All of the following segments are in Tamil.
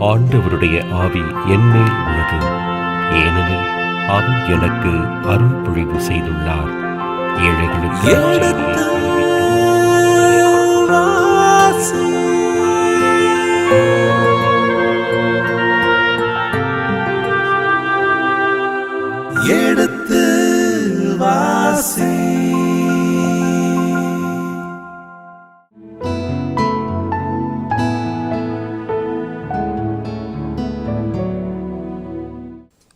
ஆண்டவருடைய ஆவி என்மேல் உள்ளது, ஏனெனில் அவர் எனக்கு அருள் பொழிவு செய்துள்ளார். ஏழைகளுக்கு எடுத்து வாசி.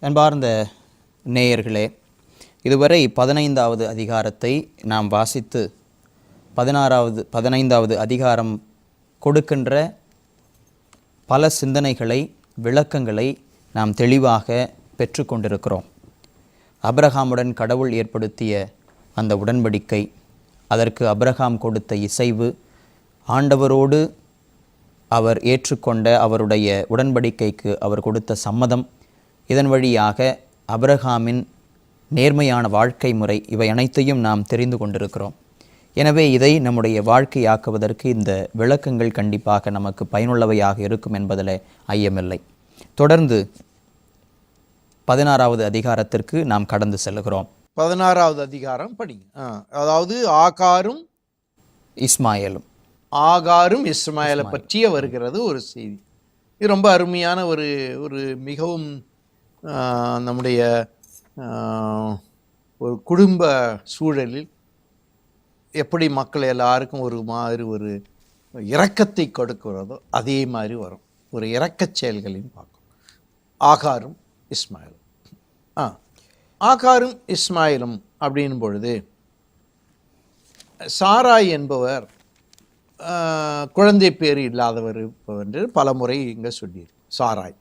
அன்பார்ந்த நேயர்களே, இதுவரை 15வது அதிகாரத்தை நாம் வாசித்து 15வது அதிகாரம் கொடுக்கின்ற பல சிந்தனைகளை, விளக்கங்களை நாம் தெளிவாக பெற்றுக்கொண்டிருக்கிறோம். ஆபிரகாமுடன் கடவுள் ஏற்படுத்திய அந்த உடன்படிக்கை, அதற்கு ஆபிரகாம் கொடுத்த இசைவு, ஆண்டவரோடு அவர் ஏற்றுக்கொண்ட அவருடைய உடன்படிக்கைக்கு அவர் கொடுத்த சம்மதம், இதன் வழியாக ஆபிரகாமின் நேர்மையான வாழ்க்கை முறை, இவை அனைத்தையும் நாம் தெரிந்து கொண்டிருக்கிறோம். எனவே இதை நம்முடைய வாழ்க்கையாக்குவதற்கு இந்த விளக்கங்கள் கண்டிப்பாக நமக்கு பயனுள்ளவையாக இருக்கும் என்பதில் ஐயமில்லை. தொடர்ந்து 16வது அதிகாரத்திற்கு நாம் கடந்து செல்கிறோம். 16வது அதிகாரம் படிங்க. அதாவது ஆகாரும் இஸ்மாயேலை பற்றிய வருகிறது ஒரு செய்தி. இது ரொம்ப அருமையான ஒரு மிகவும் நம்முடைய ஒரு குடும்ப சூழலில் எப்படி மக்கள் எல்லாருக்கும் ஒரு மாதிரி ஒரு இரக்கத்தை கொடுக்கிறதோ அதே மாதிரி வரும். ஒரு இரக்கச் செயல்களையும் பார்க்கும். ஆகாரும் இஸ்மாயிலும் ஆகாரும் இஸ்மாயிலும் அப்படின் பொழுது, சாராய் என்பவர் குழந்தை பேர் இல்லாதவர் என்று பல முறை இங்கே சொல்லியிருக்கு சாராய்.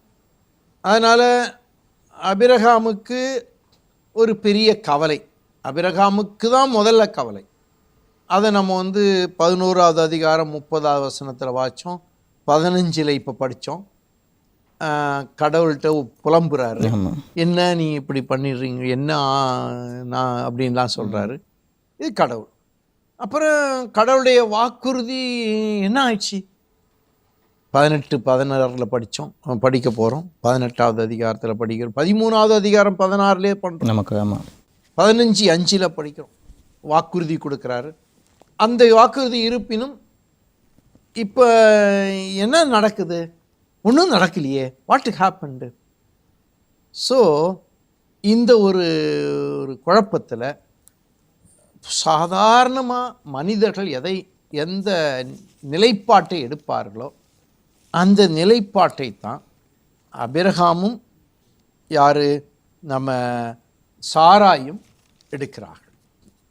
அதனால் ஆபிரகாமுக்கு ஒரு பெரிய கவலை. ஆபிரகாமுக்கு தான் முதல்ல கவலை. அதை நம்ம 11வது அதிகாரம் 30வது வசனத்தில் வாய்ச்சோம், 15ல் இப்போ படித்தோம். கடவுள்கிட்ட புலம்புறாரு, என்ன நீ இப்படி பண்ணிடுறீங்க, என்ன நான் அப்படின்லாம் சொல்கிறாரு. இது கடவுள். அப்புறம் கடவுளுடைய வாக்குறுதி என்ன ஆயிடுச்சு? 18, 16 படித்தோம், படிக்க போகிறோம். 18வது அதிகாரத்தில் படிக்கிறோம். 13வது அதிகாரம் 16லே பண்ணுறோம் நமக்கு. ஆமாம், 15, 5ல் படிக்கிறோம். வாக்குறுதி கொடுக்குறாரு. அந்த வாக்குறுதி இருப்பினும் இப்போ என்ன நடக்குது? ஒன்றும் நடக்கலையே. What happened? ஸோ இந்த ஒரு குழப்பத்தில் சாதாரணமாக மனிதர்கள் எந்த நிலைப்பாட்டை எடுப்பார்களோ அந்த நிலைப்பாட்டை தான் ஆபிரகாமும் நம்ம சாராயும் எடுக்கிறார்கள்.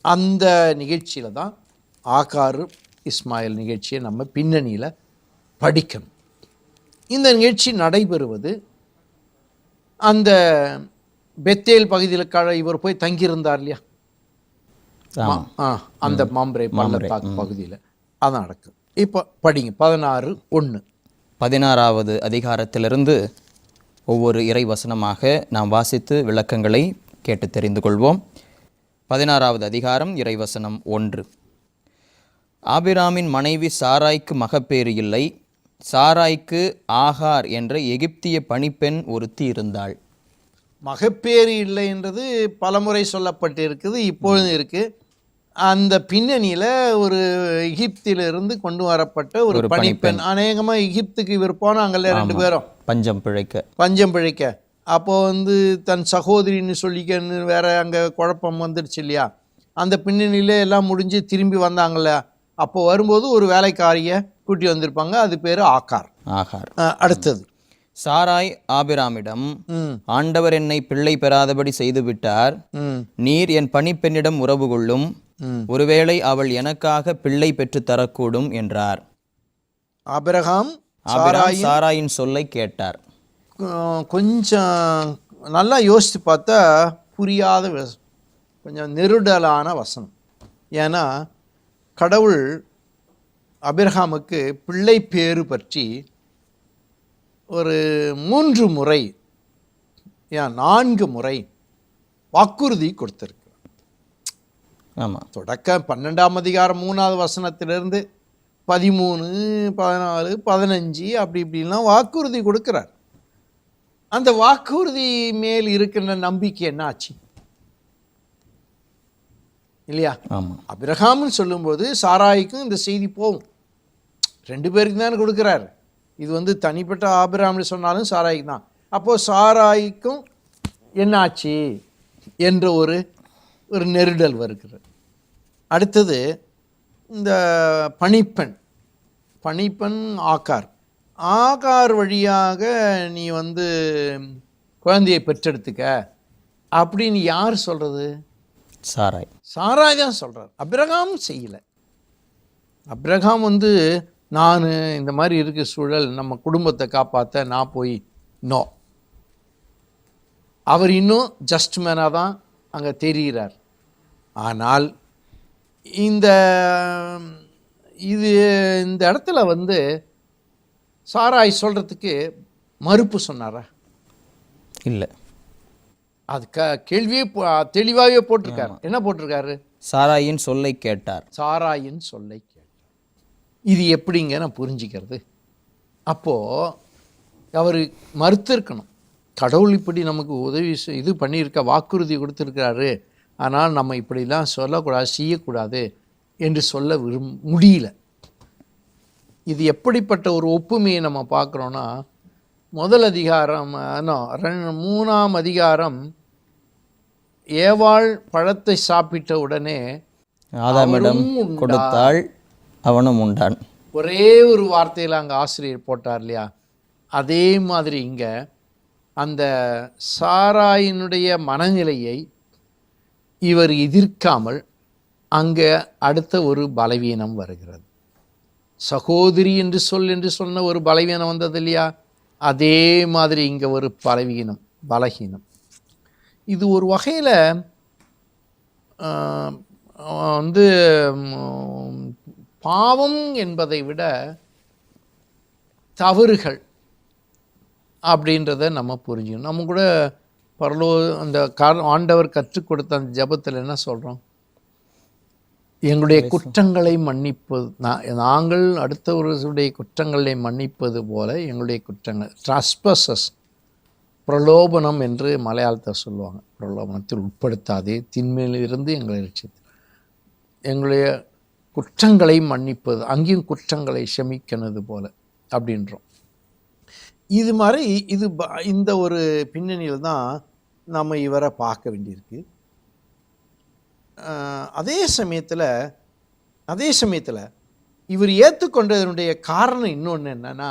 அந்த நிகழ்ச்சியில் தான் ஆகாரு இஸ்மாயில் நிகழ்ச்சியை நம்ம பின்னணியில் படிக்கணும். இந்த நிகழ்ச்சி நடைபெறுவது அந்த பெத்தேல் பகுதியில் இவர் போய் தங்கியிருந்தார் இல்லையா, அந்த மாம்பரை பள்ளத்தாக்கு பகுதியில் அதான் நடக்குது. இப்போ படிங்க 16:1. 16வது அதிகாரத்திலிருந்து ஒவ்வொரு இறை வசனமாக நாம் வாசித்து விளக்கங்களை கேட்டு தெரிந்து கொள்வோம். 16வது அதிகாரம் இறைவசனம் 1. ஆபிராமின் மனைவி சாராய்க்கு மகப்பேறு இல்லை. சாராய்க்கு ஆகார் என்ற எகிப்திய பணிப்பெண் ஒருத்தி இருந்தாள். மகப்பேறு இல்லை என்றது பலமுறை சொல்லப்பட்டிருக்குது, இப்பொழுது இருக்குது. அந்த பின்னணியில் ஒரு எகிப்திலிருந்து கொண்டு வரப்பட்ட ஒரு பணிப்பெண். அநேகமாக எகிப்துக்கு இவர் போனாங்கல்ல 2 பேரும் பஞ்சம் பிழைக்க. அப்போது தன் சகோதரின்னு சொல்லிக்கன்னு வேற அங்கே குழப்பம் வந்துடுச்சு இல்லையா. அந்த பின்னணியில் எல்லாம் முடிஞ்சு திரும்பி வந்தாங்கல்ல. அப்போ வரும்போது ஒரு வேலைக்காரியை கூட்டி வந்திருப்பாங்க, அது பேர் ஆகார். அடுத்தது, சாராய் ஆபிராமிடம், ஆண்டவர் என்னை பிள்ளை பெறாதபடி செய்து விட்டார். நீர் என் பணிப்பெண்ணிடம் உறவு கொள்ளும், ஒருவேளை அவள் எனக்காக பிள்ளை பெற்று தரக்கூடும் என்றார். ஆபிரகாம் சாராயின் சொல்லை கேட்டார். கொஞ்சம் நல்லா யோசித்து பார்த்தா புரியாத கொஞ்சம் நெருடலான வசனம். ஏன்னா கடவுள் ஆபிரகாமுக்கு பிள்ளை பேறு பற்றி ஒரு 3 முறை 4 முறை வாக்குறுதி கொடுத்திருக்கு. ஆமாம், தொடக்க 12ஆம் அதிகாரம் 3வது வசனத்திலிருந்து 13, 14, 15 அப்படி இப்படிலாம் வாக்குறுதி கொடுக்கிறார். அந்த வாக்குறுதி மேல் இருக்கின்ற நம்பிக்கை என்ன ஆச்சு இல்லையா? ஆமாம். அபிரகாம்னு சொல்லும்போது சாராய்க்கும் இந்த செய்தி போகும், 2 பேருக்கு தானே கொடுக்குறாரு. இது தனிப்பட்ட ஆபிரகாம்னு சொன்னாலும் சாராய்க்கு தான். அப்போது சாராய்க்கும் என்ன ஆச்சு என்ற ஒரு நெருடல் வருகிறது. அடுத்தது இந்த பணிப்பெண் ஆகார் வழியாக நீ குழந்தையை பெற்றெடுத்துக்க அப்படின்னு யார் சொல்கிறது? சாராய் தான் சொல்கிறார். அபிரகாம் செய்யலை. அபிரகாம் நான் இந்த மாதிரி இருக்க சூழல், நம்ம குடும்பத்தை காப்பாற்ற நான் போய் நோ. அவர் இன்னும் ஜஸ்ட் மேனாக தான் அங்கே தெரிகிறார். ஆனால் இந்த இடத்துல சாராய் சொல்கிறதுக்கு மறுப்பு சொன்னாரா? இல்லை. அது கேள்வியே தெளிவாகவே போட்டிருக்காரு. என்ன போட்டிருக்காரு? சாராயின் சொல்லை கேட்டார். இது எப்படிங்க நான் புரிஞ்சிக்கிறது? அப்போது அவர் மறுத்திருக்கணும். கடவுள் இப்படி நமக்கு உதவி இது பண்ணியிருக்க, வாக்குறுதி கொடுத்துருக்கிறாரு, ஆனால் நம்ம இப்படிலாம் சொல்லக்கூடாது, செய்யக்கூடாது என்று சொல்ல முடியல. இது எப்படிப்பட்ட ஒரு ஒப்புமையை நம்ம பார்க்குறோன்னா, முதல் அதிகாரம் 3ஆம் அதிகாரம், ஏவாள் பழத்தை சாப்பிட்ட உடனே ஆதாமிடம் கொடுத்தாள், அவனும் உண்டான். ஒரே ஒரு வார்த்தையில் அங்கே ஆசிரியர் போட்டார் இல்லையா? அதே மாதிரி இங்கே அந்த சாராயினுடைய மனநிலையை இவர் எதிர்க்காமல் அங்கே அடுத்த ஒரு பலவீனம் வருகிறது. சகோதரி என்று சொன்ன ஒரு பலவீனம் வந்தது இல்லையா? அதே மாதிரி இங்கே ஒரு பலகீனம். இது ஒரு வகையில் பாவம் என்பதை விட தவறுகள் அப்படின்றத நம்ம புரிஞ்சுக்கணும். நம்ம கூட அந்த ஆண்டவர் கற்றுக் கொடுத்த அந்த ஜெபத்தில் என்ன சொல்கிறோம்? எங்களுடைய குற்றங்களை மன்னிப்பது, நாங்கள் அடுத்தவர்களுடைய குற்றங்களை மன்னிப்பது போல எங்களுடைய குற்றங்கள், ட்ரஸ்பஸஸ், பிரலோபனம் என்று மலையாளத்தை சொல்லுவாங்க. பிரலோபனத்தில் உட்படுத்தாதே, தின்மையிலிருந்து எங்களை ரட்சித்து, எங்களுடைய குற்றங்களை மன்னிப்பது, அங்கேயும் குற்றங்களை க்ஷமிக்கிறது போல அப்படின்றோம். இது மாதிரி இந்த ஒரு பின்னணியில் தான் நம்ம இவரை பார்க்க வேண்டியிருக்கு. அதே சமயத்தில் இவர் ஏற்றுக்கொண்டதனுடைய காரணம் இன்னொன்று என்னென்னா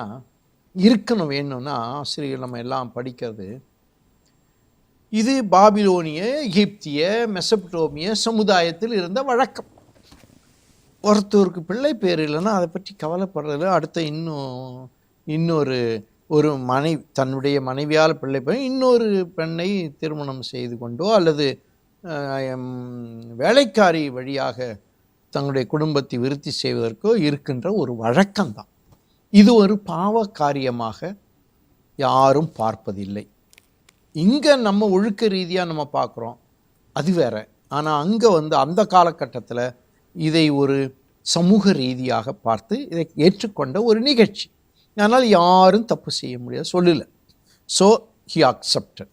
வேணும்னா ஆசிரியர் நம்ம எல்லாம் படிக்கிறது, இது பாபிலோனிய, எகிப்திய, மெசபடோமிய சமுதாயத்தில் இருந்த வழக்கம். ஒருத்தருக்கு பிள்ளை பேர் இல்லைன்னா அதை பற்றி கவலைப்படுறதில்ல. அடுத்த இன்னொரு தன்னுடைய மனைவியால் பிள்ளை பேர் இன்னொரு பெண்ணை திருமணம் செய்து கொண்டோ அல்லது வேலைக்காரி வழியாக தங்களுடைய குடும்பத்தை விருத்தி செய்வதற்கோ இருக்கின்ற ஒரு வழக்கம்தான். இது ஒரு பாவ காரியமாக யாரும் பார்ப்பதில்லை. இங்கே நம்ம ஒழுக்க ரீதியாக நம்ம பார்க்குறோம், அது வேற. ஆனால் அங்கே அந்த காலகட்டத்தில் இதை ஒரு சமூக ரீதியாக பார்த்து இதை ஏற்றுக்கொண்ட ஒரு நிகழ்ச்சி. அதனால் யாரும் தப்பு செய்ய முடியாது, சொல்லலை. ஸோ ஹி அக்செப்டட்,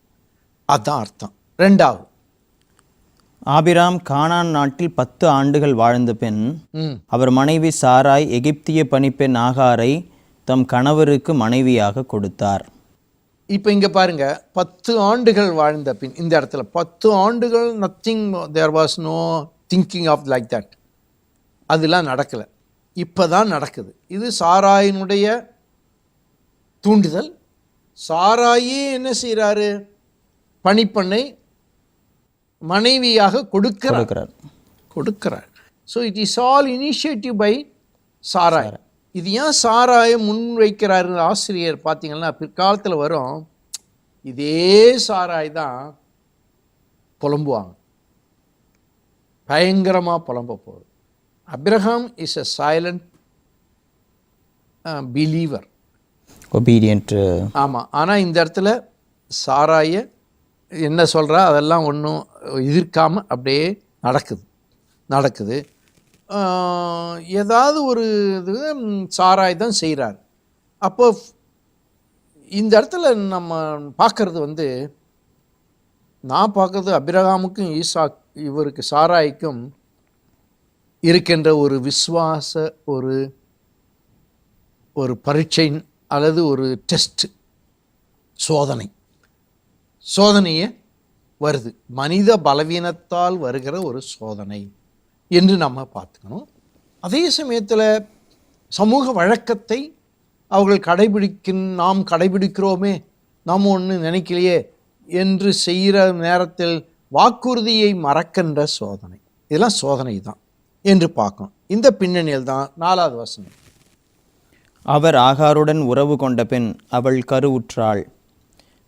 அதுதான் அர்த்தம். ரெண்டாவது, ஆபிராம் கானான் நாட்டில் 10 ஆண்டுகள் வாழ்ந்த பின் அவர் மனைவி சாராய் எகிப்திய பணிப்பெண் ஆகாரை தம் கணவருக்கு மனைவியாக கொடுத்தார். இப்போ இங்கே பாருங்க, 10 ஆண்டுகள் வாழ்ந்த பின், இந்த இடத்துல 10 ஆண்டுகள் nothing, there was no thinking of like that, அதெல்லாம் நடக்கலை. இப்போ தான் நடக்குது. இது சாராயினுடைய தூண்டுதல். சாராயே என்ன செய்கிறாரு? பணிப்பெண்ணை மனைவியாக கொடுக்கிறார். So it is all initiative by Sarai. இது ஏன் சாராயை முன்வைக்கிறாரு ஆசிரியர் பார்த்தீங்கன்னா பிற்காலத்தில் வரும், இதே சாராய் தான் புலம்புவாங்க, பயங்கரமாக புலம்ப போகுது. Abraham is a silent believer, obedient. ஆமாம். ஆனால் இந்த இடத்துல சாராயை என்ன சொல்கிறா அதெல்லாம் ஒன்றும் எதிர்க்காமல் அப்படியே நடக்குது. ஏதாவது ஒரு இது சாராய் தான் செய்கிறார். அப்போ இந்த இடத்துல நம்ம பார்க்கறது நான் பார்க்கறது அபிரகாமுக்கும் ஈசாக் இவருக்கு சாராய்க்கும் இருக்கின்ற ஒரு விசுவாச ஒரு பரீட்சை அல்லது ஒரு டெஸ்ட், சோதனையே வருது. மனித பலவீனத்தால் வருகிற ஒரு சோதனை என்று நம்ம பார்த்துக்கணும். அதே சமயத்தில் சமூக வழக்கத்தை அவர்கள் நாம் கடைபிடிக்கிறோமே, நாம் ஒன்று நினைக்கலையே என்று செய்கிற நேரத்தில் வாக்குறுதியை மறக்கின்ற சோதனை. இதெல்லாம் சோதனை தான் என்று பார்க்கணும். இந்த பின்னணியில் தான் 4வது வசனம். அவர் ஆகாருடன் உறவு கொண்ட பின் அவள் கருவுற்றாள்.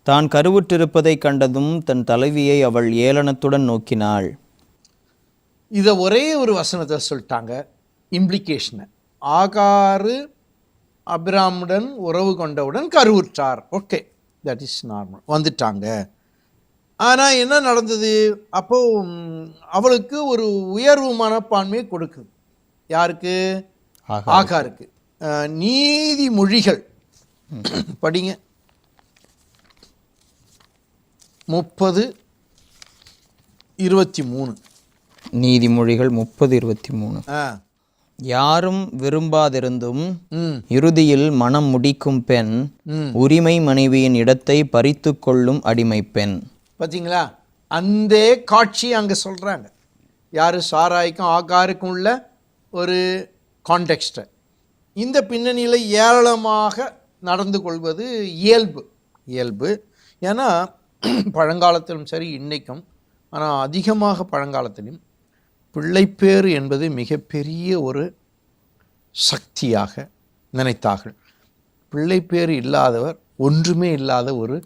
தான் கருவுற்றிருப்பதைக் கண்டதும் தன் தலைவியை அவள் ஏளனத்துடன் நோக்கினாள். இதை ஒரே ஒரு வசனத்தை சொல்லிட்டாங்க, இம்ப்ளிகேஷனை. ஆகாரு அபிராமுடன் உறவு கொண்டவுடன் கருவுற்றார். ஓகே, தட் இஸ் நார்மல், வந்துட்டாங்க. ஆனால் என்ன நடந்தது? அப்போ அவளுக்கு ஒரு உயர்வு மனப்பான்மையை கொடுக்குது. யாருக்கு? ஆகாருக்கு. நீதிமொழிகள் படிங்க, 30:23. நீதிமொழிகள் 30:23. யாரும் விரும்பாதிருந்தும் இறுதியில் மனம் முடிக்கும் பெண் உரிமை மனைவியின் இடத்தை பறித்து கொள்ளும் அடிமை பெண். பார்த்தீங்களா? அந்த காட்சி அங்கே சொல்கிறாங்க. யார்? சாராய்க்கும் ஆகாருக்கும் உள்ள ஒரு கான்டெக்ஸ்டை. இந்த பின்னணியில் ஏளனமாக நடந்து கொள்வது இயல்பு. ஏன்னா பழங்காலத்திலும் சரி இன்னைக்கும், ஆனால் அதிகமாக பழங்காலத்திலும் பிள்ளைப்பேறு என்பது மிகப்பெரிய ஒரு சக்தியாக நினைத்தார்கள். பிள்ளைப்பேறு இல்லாதவர் ஒன்றுமே இல்லாத ஒரு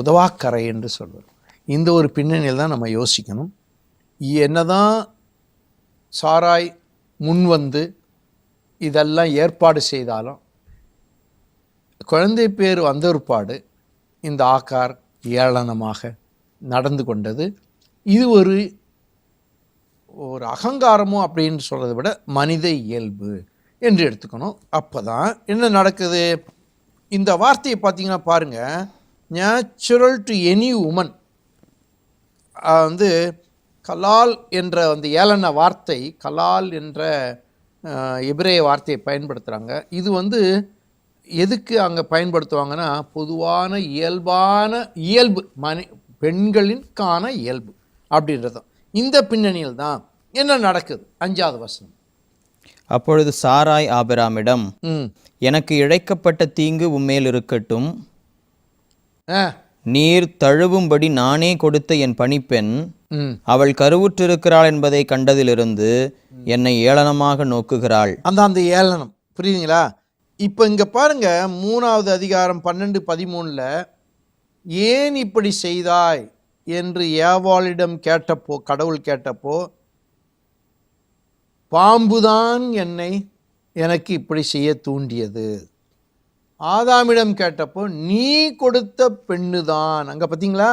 உதவாக்கரை என்று சொல்வார். இந்த ஒரு பின்னணியில் தான் நம்ம யோசிக்கணும். என்னதான் சாராய் முன்வந்து இதெல்லாம் ஏற்பாடு செய்தாலும் குழந்தை பேர் வந்த ஒருபாடு இந்த ஆகார் ஏளனமாக நடந்து கொண்டது. இது ஒரு அகங்காரமோ அப்படின்னு சொல்கிறத விட மனித இயல்பு என்று எடுத்துக்கணும். அப்போ தான் என்ன நடக்குது? இந்த வார்த்தையை பார்த்தீங்கன்னா பாருங்கள், நேச்சுரல் டு எனி உமன். கலால் என்ற அந்த ஏளன வார்த்தை, கலால் என்ற எபிரேய வார்த்தையை பயன்படுத்துகிறாங்க. இது எதுக்கு அங்கே பயன்படுத்துவாங்கன்னா, பொதுவான இயல்பு பெண்களின்கான இயல்பு அப்படின்றது. இந்த பின்னணியில் தான் என்ன நடக்குது? 5வது வசனம். அப்பொழுது சாராய் ஆபிராமிடம், எனக்கு இழைக்கப்பட்ட தீங்கு உம்மேல் இருக்கட்டும், நீர் தழுவும்படி நானே கொடுத்த என் பணிப்பெண் அவள் கருவுற்றிருக்கிறாள் என்பதை கண்டதிலிருந்து என்னை ஏளனமாக நோக்குகிறாள். அந்த ஏளனம் புரியுதுங்களா? இப்போ இங்கே பாருங்க, 3வது அதிகாரம் 12-13 ஏன் இப்படி செய்தாய் என்று ஏவாளிடம் கடவுள் கேட்டப்போ, பாம்புதான் எனக்கு இப்படி செய்ய தூண்டியது. ஆதாமிடம் கேட்டப்போ, நீ கொடுத்த பெண்ணுதான். அங்க பார்த்தீங்களா?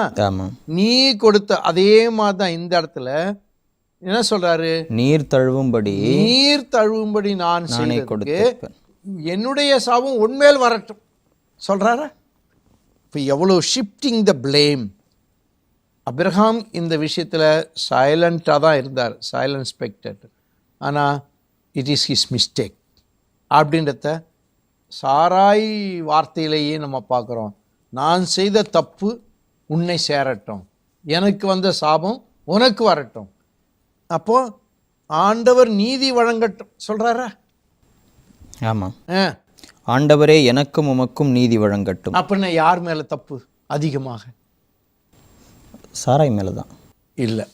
நீ கொடுத்த. அதே மாதிரி தான் இந்த இடத்துல என்ன சொல்றாரு? நீர் தழுவும்படி நான் செய்ததற்கு என்னுடைய சாபம் உன்மேல் வரட்டும் சொல்றாரா? இப்போ எவ்வளோ ஷிஃப்டிங் த பிளேம். அபிரகாம் இந்த விஷயத்தில் சைலண்ட்டாக தான் இருந்தார், சைலண்ட் ஸ்பெக்டேட்டர். ஆனால் இட் இஸ் ஹிஸ் மிஸ்டேக் அப்படின்றத சாராய் வார்த்தையிலேயே நம்ம பார்க்குறோம். நான் செய்த தப்பு உன்னை சேரட்டும், எனக்கு வந்த சாபம் உனக்கு வரட்டும், அப்போ ஆண்டவர் நீதி வழங்கட்டும் சொல்கிறாரா? ஆமாம், ஆண்டவரே எனக்கும் உமக்கும் நீதி வழங்கட்டும். அப்படின்னா யார் மேலே தப்பு அதிகமாக? சாராய் மேலே தான். இல்லை,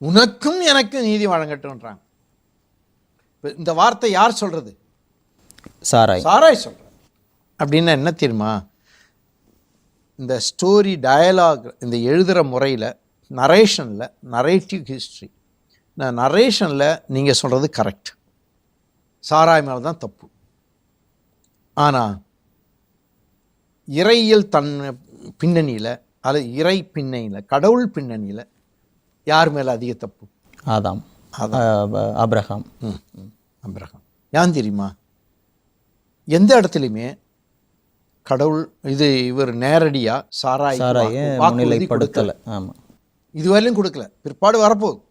உனக்கும் எனக்கு நீதி வழங்கட்டும்ன்றாங்க. இந்த வார்த்தை யார் சொல்றது? சாராய் சொல்ற. அப்படின்னா என்ன தெரியுமா? இந்த ஸ்டோரி டயலாக், இந்த எழுதுகிற முறையில், நரேஷனில், நரேட்டிவ் ஹிஸ்ட்ரி, நரேஷனில் நீங்கள் சொல்கிறது கரெக்ட், சாராய் மேலே தான் தப்பு. ஆனால் இறையியல் பின்னணியில் அல்லது இறை பின்னணியில், கடவுள் பின்னணியில் யார் மேலே அதிக தப்பு? ஆதாம், ஆபிரகாம். ஆபிரகாம். ஏன் தெரியுமா? எந்த இடத்துலையுமே கடவுள் இவர் நேரடியாக சாராயை முன்னிலைப்படுத்தலை. ஆமாம், இதுவரையிலும் கொடுக்கல, பிற்பாடு வரப்போகுது,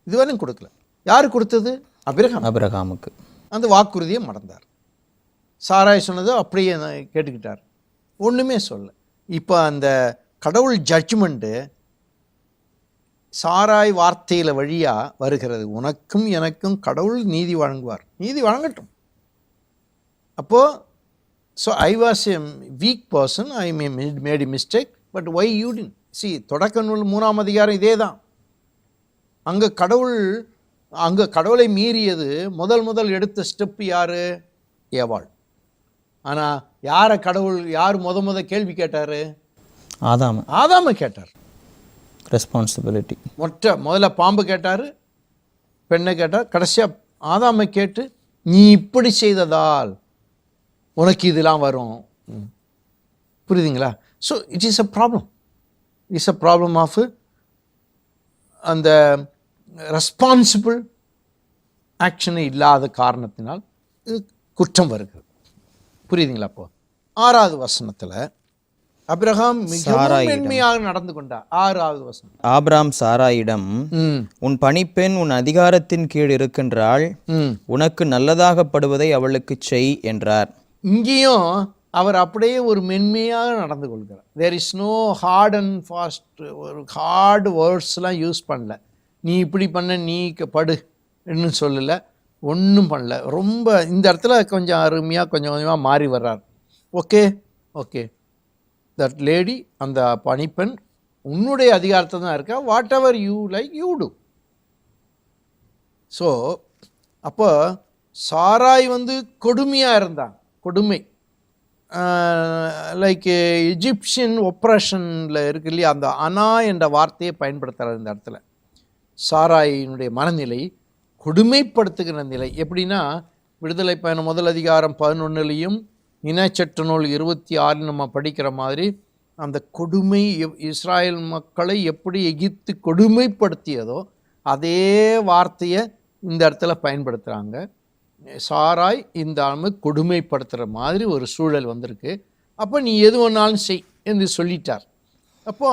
இதுவரையிலும் கொடுக்கல. யாரு கொடுத்தது? ஆபிரகாமுக்கு. அந்த வாக்குறுதியை மறந்தார். சாராய் சொன்னது அப்படியே கேட்டுக்கிட்டார், ஒன்றுமே சொல்ல. இப்போ அந்த கடவுள் ஜட்ஜ்மெண்ட்டு சாராய் வார்த்தையில் வழியாக வருகிறது. உனக்கும் எனக்கும் கடவுள் நீதி வழங்குவார், நீதி வழங்கட்டும். அப்போது so I was a week person, I made a mistake, but why you didn't C. தொடக்க நூல் 3ஆம் அதிகாரம் இதே தான். அங்கே கடவுளை மீறியது முதல் எடுத்த ஸ்டெப்பு யார்? ஏவாள். ஆனால் யார் முத கேள்வி கேட்டார்? ஆதாம கேட்டார். ரெஸ்பான்சிபிலிட்டி. முதல்ல பாம்பு கேட்டார், பெண்ணை கேட்டார், கடைசியாக ஆதாமை கேட்டு நீ இப்படி செய்ததால் உனக்கு இதெல்லாம் வரும். புரியுதுங்களா? So it is a problem. It's a problem of அந்த ரெஸ்பான்சிபிள் ஆக்ஷனே இல்லாத காரணத்தினால் இது குற்றம் வருகிறது. புரியுதுங்களா? அப்போ 6வது வசனத்தில் ஆபிரகாம் மிகவும் மென்மையாக நடந்து கொண்டார். 6வது வசனம். ஆபிரகாம் சாராயிடம், உன் பணிப்பெண் உன் அதிகாரத்தின் கீழ் இருக்கின்றாள், உனக்கு நல்லதாகப்படுவதை அவளுக்கு செய் என்றார். இங்கேயும் அவர் அப்படியே ஒரு மென்மையாக நடந்து கொள்கிறார். There is no hard and fast, ஒரு ஹார்ட் வேர்ட்ஸ்லாம் யூஸ் பண்ணல. நீ இப்படி பண்ண, நீ படு இன்னும் சொல்லலை, ஒன்றும் பண்ணல. ரொம்ப இந்த இடத்துல கொஞ்சம் அருமையாக கொஞ்சம் கொஞ்சமாக மாறி வர்றார். ஓகே தட் லேடி, அந்த பணிப்பெண் உன்னுடைய அதிகாரத்தை தான் இருக்கா, whatever you like you do. So அப்போ சாராய் கொடுமையாக இருந்தாங்க. கொடுமை லைக் எஜிப்சியன் ஒப்ரஷனில் இருக்கு இல்லையா, அந்த அனா என்ற வார்த்தையை பயன்படுத்துகிறார் இந்த இடத்துல. சாராயினுடைய மனநிலை கொடுமைப்படுத்துகிற நிலை. எப்படின்னா, விடுதலை பயணம் 1 அதிகாரம் 11லையும் இனச்சட்ட நூல் 26 நம்ம படிக்கிற மாதிரி அந்த கொடுமை இஸ்ராயல் மக்களை எப்படி எகிப்து கொடுமைப்படுத்தியதோ அதே வார்த்தையை இந்த இடத்துல பயன்படுத்துகிறாங்க. சாராய் இந்த ஆளுமை கொடுமைப்படுத்துகிற மாதிரி ஒரு சூழல் வந்திருக்கு. அப்போ நீ எது வேணாலும் செய் என்று சொல்லிட்டார். அப்போ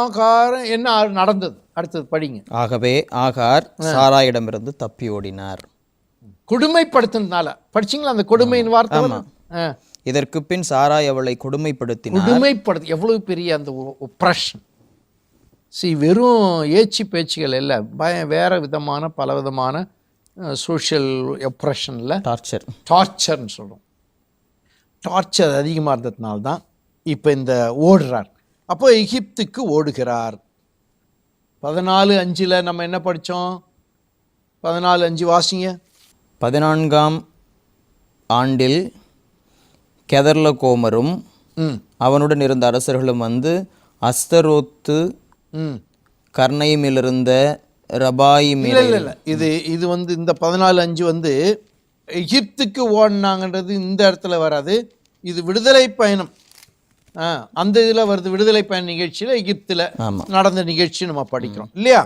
ஆகார் என்ன நடந்தது? அடுத்தது படிங்க. ஆகவே ஆகார் சாராயிடமிருந்து தப்பி ஓடினார். கொடுமைப்படுத்தினால படிச்சிங்களா அந்த கொடுமையின் வார்த்தை? இதற்கு பின் சாராய் அவளை கொடுமைப்படுத்தி எவ்வளவு பெரிய அந்த ஒப்ரஷன். வெறும் ஏச்சி பேச்சுகள் இல்லை, வேற விதமான பல விதமான சோஷியல் ஒப்ரஷனில் டார்ச்சர்னு சொல்கிறோம். டார்ச்சர் அதிகமாக இருந்ததுனால்தான் இப்போ இந்த ஓடுறார். அப்போ எகிப்துக்கு ஓடுகிறார். 14:5 நம்ம என்ன படித்தோம்? 14:5 வாசிங்க. 14ஆம் ஆண்டில் கெதர்லகோமரும் அவனுடன் இருந்த அரசர்களும் அஸ்தரோத்து கர்ணைமிலிருந்த ரபாயிமில். இல்லை இது இந்த 14:5 எகிப்துக்கு ஓடினாங்கன்றது இந்த இடத்துல வராது. இது விடுதலை பயணம் அந்த இதில் வருது. விடுதலை பயண நிகழ்ச்சியில் எகிப்தில் நடந்த நிகழ்ச்சி நம்ம படிக்கிறோம் இல்லையா?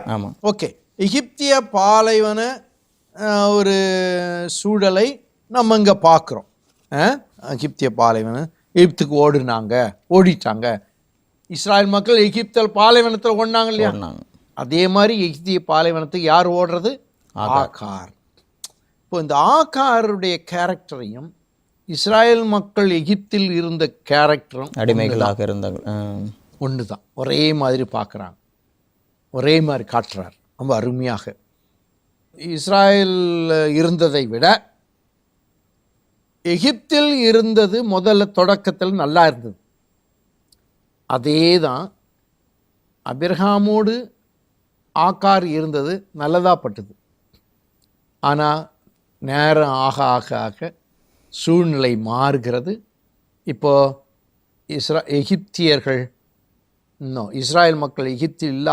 ஓகே. எகிப்திய பாலைவன ஒரு சூழலை நம்ம இங்கே பார்க்குறோம். எகிப்திய பாலைவனம், எகிப்துக்கு ஓடிட்டாங்க இஸ்ராயல் மக்கள். எகிப்தில் பாலைவனத்தில் ஓடினாங்க இல்லையா? அதே மாதிரி எகிப்திய பாலைவனத்துக்கு யார் ஓடுறது? ஆகார். இப்போ இந்த ஆகாருடைய கேரக்டரையும் இஸ்ராயல் மக்கள் எகிப்தில் இருந்த கேரக்டரும் அடிமைகளாக இருந்தாங்க ஒன்று தான். ஒரே மாதிரி பார்க்குறாங்க, ஒரே மாதிரி காட்டுறார் ரொம்ப அருமையாக. இஸ்ராயல் இருந்ததை விட எகிப்தில் இருந்தது முதல்ல தொடக்கத்தில் நல்லா இருந்தது. அதே தான் ஆபிரகாமோடு ஆகார் இருந்தது நல்லதாகப்பட்டது. ஆனால் நேரம் ஆக ஆக ஆக சூழ்நிலை மாறுகிறது. இப்போது எகிப்தியர்கள் இஸ்ராயல் மக்கள் எகிப்தில்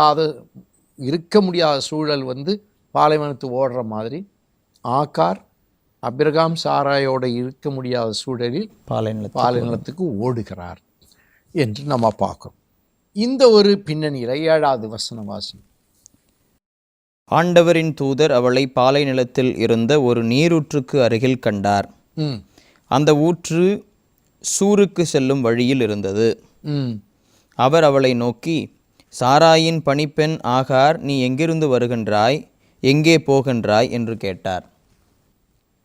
இருக்க முடியாத சூழல் பாலைவனத்து ஓடுற மாதிரி ஆகார் ஆபிரகாம் சாராயோடு இருக்க முடியாத சூழலில் பாலைவனத்துக்கு ஓடுகிறார் என்று நம்ம பார்க்கிறோம். இந்த ஒரு பின்னணியில் 7வது வசனம் வாசி. ஆண்டவரின் தூதர் அவளை பாலை நிலத்தில் இருந்த ஒரு நீரூற்றுக்கு அருகில் கண்டார். அந்த ஊற்று சூருக்கு செல்லும் வழியில் இருந்தது. அவர் அவளை நோக்கி, சாராயின் பணிப்பெண் ஆகார், நீ எங்கிருந்து வருகின்றாய், எங்கே போகின்றாய் என்று கேட்டார்.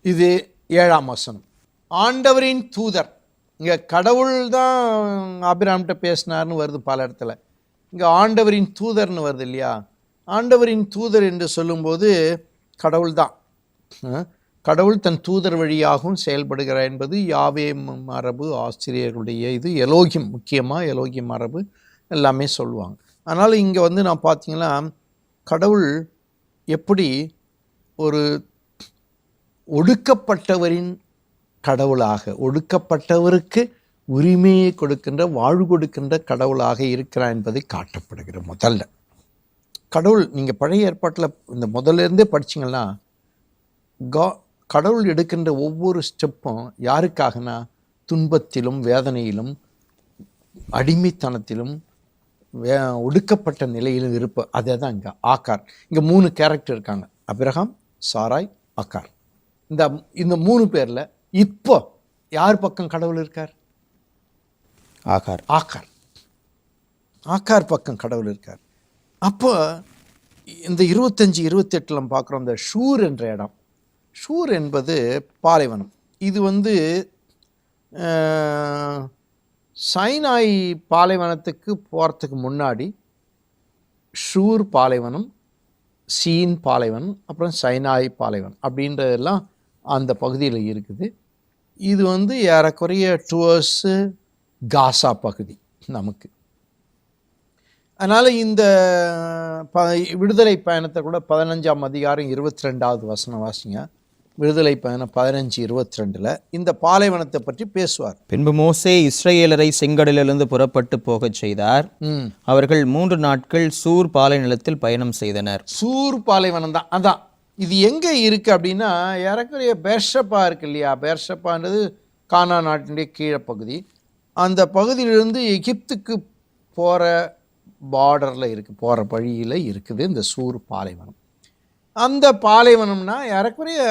இது 7ஆம் வசனம். ஆண்டவரின் தூதர், இங்கே கடவுள் தான் ஆபிரகாம்கிட்ட பேசினார்னு வருது பல இடத்துல. இங்கே ஆண்டவரின் தூதர்னு வருது இல்லையா? ஆண்டவரின் தூதர் என்று சொல்லும்போது கடவுள் தான். கடவுள் தன் தூதர் வழியாகவும் செயல்படுகிறார் என்பது யாவே மரபு ஆசிரியர்களுடைய இது. எலோகிம், முக்கியமாக எலோகிம் மரபு எல்லாமே சொல்லுவாங்க. அதனால் இங்கே நான் பார்த்தீங்கன்னா கடவுள் எப்படி ஒரு ஒடுக்கப்பட்டவரின் கடவுளாக, ஒடுக்கப்பட்டவருக்கு உரிமையை கொடுக்கின்ற, வாழ்வு கொடுக்கின்ற கடவுளாக இருக்கிறார் என்பதை காட்டப்படுகிற முதல்ல கடவுள். நீங்கள் பழைய ஏற்பாட்டில் இந்த முதல்லேருந்தே படிச்சிங்கன்னா கடவுள் எடுக்கின்ற ஒவ்வொரு ஸ்டெப்பும் யாருக்காகனா துன்பத்திலும் வேதனையிலும் அடிமைத்தனத்திலும் ஒடுக்கப்பட்ட நிலையிலும் இருப்ப. அதே தான் இங்கே ஆக்கார். இங்கே 3 கேரக்டர் இருக்காங்க, அபிரகாம், சாராய், ஆக்கார். இந்த 3 பேரில் இப்போ யார் பக்கம் கடவுள் இருக்கார்? ஆகார். ஆக்கார் ஆக்கார் பக்கம் கடவுள் இருக்கார். அப்போ இந்த 25-28 பார்க்குறோம் இந்த ஷூர் என்ற இடம். ஷூர் என்பது பாலைவனம். இது சைனாய் பாலைவனத்துக்கு போகிறதுக்கு முன்னாடி ஷூர் பாலைவனம், சீன் பாலைவனம், அப்புறம் சைனாய் பாலைவனம் அப்படின்றதெல்லாம் அந்த பகுதியில் இருக்குது. இது ஏறக்குறைய டுவர்ட்ஸு காசா பகுதி நமக்கு. அதனால் இந்த விடுதலை பயணத்தை கூட 15ஆம் அதிகாரம் 22வது வசனம் வாசிங்க. விடுதலை பயணம் 15:22 இந்த பாலைவனத்தை பற்றி பேசுவார். பின்பு மோசே இஸ்ரவேலரை செங்கடலிலிருந்து புறப்பட்டு போகச் செய்தார். அவர்கள் 3 நாட்கள் சூர் பாலை நிலத்தில் பயணம் செய்தனர். சூர் பாலைவனம் தான். அதான் இது எங்கே இருக்குது அப்படின்னா, ஏறக்குறைய பேர்ஷப்பா இருக்கு இல்லையா? பேர்ஷப்பான்றது கானா நாட்டினுடைய கீழப்பகுதி. அந்த பகுதியிலிருந்து எகிப்துக்கு போகிற பார்டரில் இருக்குது, போகிற வழியில் இருக்குது இந்த சூர் பாலைவனம். அந்த பாலைவனம்னா ஏறக்குறைய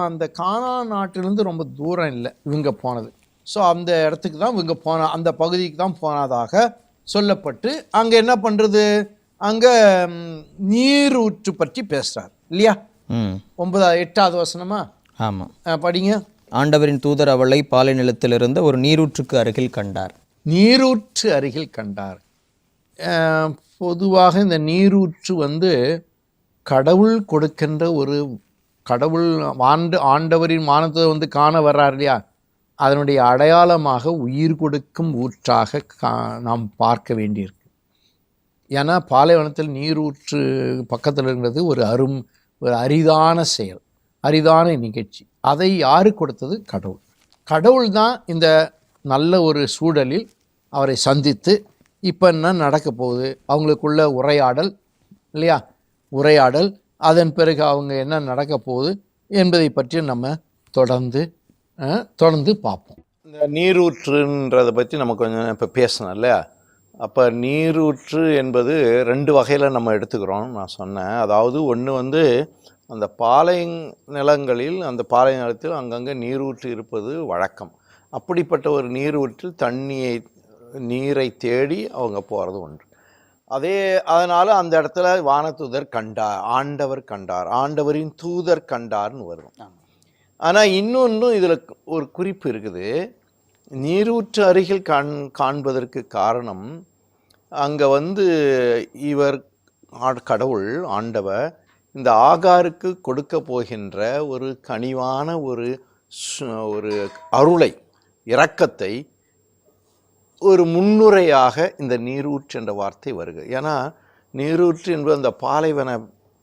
அந்த கானா நாட்டிலேருந்து ரொம்ப தூரம் இல்லை இவங்க போனது. ஸோ அந்த இடத்துக்கு தான் இவங்க அந்த பகுதிக்கு தான் போனதாக சொல்லப்பட்டு, அங்கே என்ன பண்ணுறது, அங்கே நீரூற்று பற்றி பேசுகிறார் இல்லையா? 8வது வசனமா? ஆமாம், படிங்க. ஆண்டவரின் தூதர் அவளை பாலை நிலத்தில் இருந்த ஒரு நீரூற்றுக்கு அருகில் கண்டார். நீரூற்று அருகில் கண்டார். பொதுவாக இந்த நீரூற்று கடவுள் கொடுக்கின்ற ஒரு கடவுள் ஆண்டவரின் வானத்தை காண வர்றார் இல்லையா? அதனுடைய அடையாளமாக உயிர் கொடுக்கும் ஊற்றாக நாம் பார்க்க வேண்டியிருக்கு. ஏன்னா பாலைவனத்தில் நீரூற்று பக்கத்தில் இருக்கிறது ஒரு அரிதான செயல், அரிதான நிகழ்ச்சி. அதை யாரு கொடுத்தது? கடவுள். கடவுள் தான் இந்த நல்ல ஒரு சூழலில் அவரை சந்தித்து இப்போ என்ன நடக்க போகுது, அவங்களுக்குள்ள உரையாடல் இல்லையா? உரையாடல், அதன் பிறகு அவங்க என்ன நடக்க போகுது என்பதை பற்றி நம்ம தொடர்ந்து பார்ப்போம். இந்த நீரூற்றுன்றதை பற்றி நம்ம கொஞ்சம் இப்போ பேசணும் இல்லையா? அப்போ நீரூற்று என்பது 2 வகையில் நம்ம எடுத்துக்கிறோம். நான் சொன்னேன், அதாவது ஒன்று அந்த பாலை நிலங்களில், அந்த பாலை நிலத்தில் அங்கங்கே நீரூற்று இருப்பது வழக்கம். அப்படிப்பட்ட ஒரு நீரூற்றில் நீரை தேடி அவங்க போகிறது ஒன்று. அதனால் அந்த இடத்துல வானதூதர் கண்டார், ஆண்டவர் கண்டார், ஆண்டவரின் தூதர் கண்டார்னு வரும். ஆனால் இன்னொன்று இதில் ஒரு குறிப்பு இருக்குது. நீரூற்று அருகில் காண்பதற்கு காரணம், அங்கே இவர் கடவுள் ஆண்டவர் இந்த ஆகாருக்கு கொடுக்க போகின்ற ஒரு கனிவான ஒரு அருளை, இரக்கத்தை ஒரு முன்னுரையாக இந்த நீரூற்று என்ற வார்த்தை வருகிறது. ஏன்னா நீரூற்று என்பது அந்த பாலைவன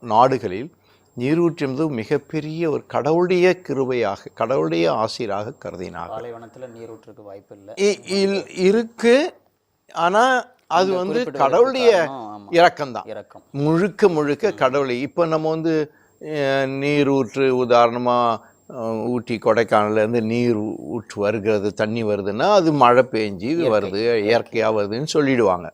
நாடுகளில் நீரூற்று என்பது மிகப்பெரிய ஒரு கடவுளுடைய கிருபையாக, கடவுளுடைய ஆசீராக கருதினார். பாலைவனத்தில் நீரூற்றுக்கு வாய்ப்பு இல்லை இருக்கு. ஆனால் அது கடவுளுடைய இரக்கம்தான், முழுக்க கடவுளை. இப்போ நம்ம நீரூற்று உதாரணமாக ஊட்டி கொடைக்கானலேருந்து நீர் ஊற்று வருகிறது, தண்ணி வருதுன்னா அது மழை பெஞ்சு வருது, இயற்கையாக வருதுன்னு சொல்லிடுவாங்க.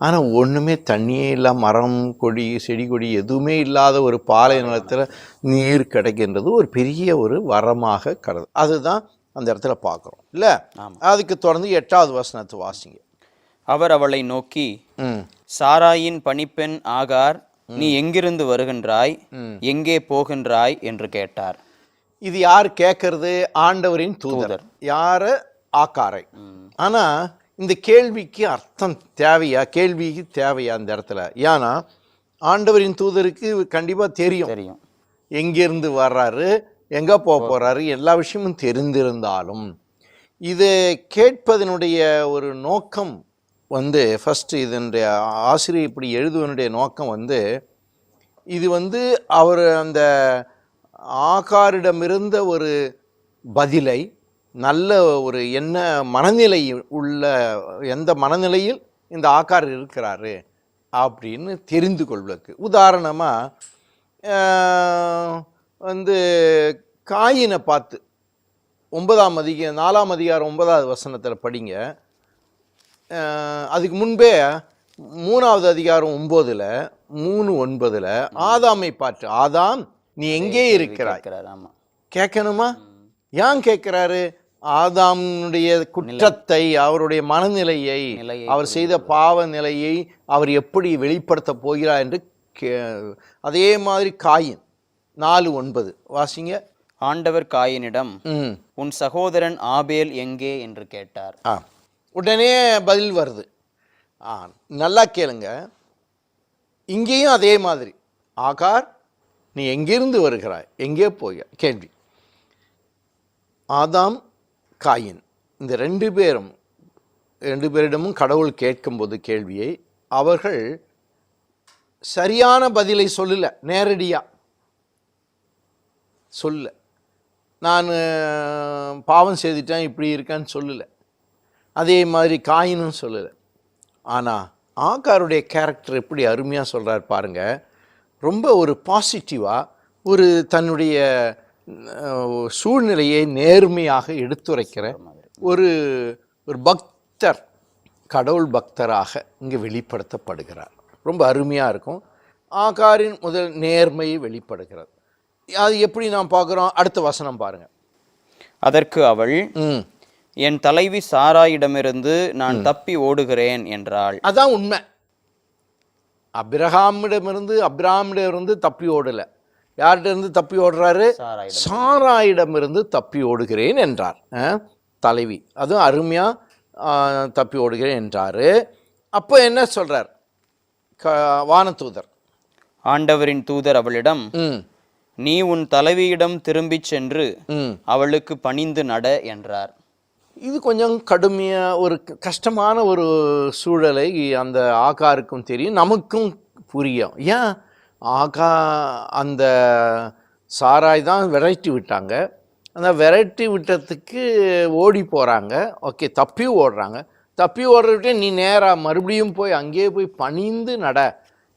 ஆனால் ஒன்றுமே தண்ணியே இல்லை, மரம் கொடி செடி கொடி எதுவுமே இல்லாத ஒரு பாலை நிலத்தில் நீர் கிடைக்கின்றது ஒரு பெரிய ஒரு வரமாக கருது. அதுதான் அந்த இடத்துல பார்க்குறோம் இல்லை. அதுக்கு தொடர்ந்து 8வது வசனத்தை வாசிங்க. அவர் அவளை நோக்கி, சாராயின் பணிப்பெண் ஆகார், நீ எங்கிருந்து வருகின்றாய், எங்கே போகின்றாய் என்று கேட்டார். இது யார் கேட்கறது? ஆண்டவரின் தூதர். யாரு? ஆகாரை. ஆனா இந்த கேள்விக்கு அர்த்தம் தேவையா? கேள்விக்கு தேவையா இந்த இடத்துல? ஏன்னா ஆண்டவரின் தூதருக்கு கண்டிப்பா தெரியும் எங்கிருந்து வர்றாரு, எங்க போறாரு, எல்லா விஷயமும் தெரிந்திருந்தாலும் இது கேட்பதனுடைய ஒரு நோக்கம் ஃபர்ஸ்ட் இதனுடைய ஆசிரியர் இப்படி எழுதுவனுடைய நோக்கம் இது அவர் அந்த ஆகாரிடமிருந்த ஒரு பதிலை நல்ல ஒரு என்ன மனநிலை உள்ள, எந்த மனநிலையில் இந்த ஆகார் இருக்கிறாரு அப்படின்னு தெரிந்து கொள்வதற்கு. உதாரணமாக காயினை பார்த்து 4ஆம் அதிகாரம் 9வது வசனத்தில் படிங்க. அதுக்கு முன்பே 3வது அதிகாரம் 9ல் 3:9 ஆதாமை பார்த்து, ஆதாம் நீ எங்கே இருக்கிறாய் கேட்கணுமா? ஏன் கேட்கிறாரு? ஆதாமுடைய குற்றத்தை, அவருடைய மனநிலையை, அவர் செய்த பாவ நிலையை அவர் எப்படி வெளிப்படுத்த போகிறார் என்று அதே மாதிரி காயின் 4:9 வாசிங்க. ஆண்டவர் காயினிடம், உன் சகோதரன் ஆபேல் எங்கே என்று கேட்டார். உடனே பதில் வருது. நல்லா கேளுங்க. இங்கேயும் அதே மாதிரி, ஆகார் நீ எங்கிருந்து வருகிறாய், எங்கே போய் கேள்வி. ஆதாம் காயின் இந்த ரெண்டு பேரிடமும் கடவுள் கேட்கும்போது கேள்வியை அவர்கள் சரியான பதிலை சொல்லல, நேரடியா சொல்ல. நான் பாவம் செய்துட்டேன் இப்படி இருக்கேன்னு சொல்லல. அதே மாதிரி காயினும் சொல்லல. ஆனால் ஆகாருடைய கேரக்டர் எப்படி அருமையாக சொல்கிறார் பாருங்க. ரொம்ப ஒரு பாசிட்டிவாக ஒரு தன்னுடைய சூழ்நிலையை நேர்மையாக எடுத்துரைக்கிற ஒரு பக்தர், கடவுள் பக்தராக இங்கே வெளிப்படுத்தப்படுகிறார். ரொம்ப அருமையாக இருக்கும். ஆகாரின் முதல் நேர்மையை வெளிப்படுகிறது. அது எப்படி நாம் பார்க்குறோம்? அடுத்த வசனம் பாருங்க. அதற்கு அவள், என் தலைவி சாராயிடமிருந்து நான் தப்பி ஓடுகிறேன் என்றாள். அதான் உண்மை. அபிரகாமிடமிருந்து தப்பி ஓடலை. யார்கிட்ட இருந்து தப்பி ஓடுறாரு? சாராயிடமிருந்து தப்பி ஓடுகிறேன் என்றார். தலைவி அதுவும் அருமையா தப்பி ஓடுகிறேன் என்றாரு. அப்போ என்ன சொல்றார் வானதூதர்? ஆண்டவரின் தூதர் அவளிடம், நீ உன் தலைவியிடம் திரும்பி சென்று அவளுக்கு பணிந்து நட என்றார். இது கொஞ்சம் கடுமையாக ஒரு கஷ்டமான ஒரு சூழலை அந்த ஆகாருக்கும் தெரியும், நமக்கும் புரியும். ஏன் அந்த சாராய் தான் விரட்டி விட்டாங்க. அந்த விரட்டி விட்டதுக்கு ஓடி போகிறாங்க. ஓகே, தப்பி ஓடுறாங்க. தப்பி ஓடுறதுக்கே நீ நேராக மறுபடியும் போய் அங்கேயே போய் பணிந்து நட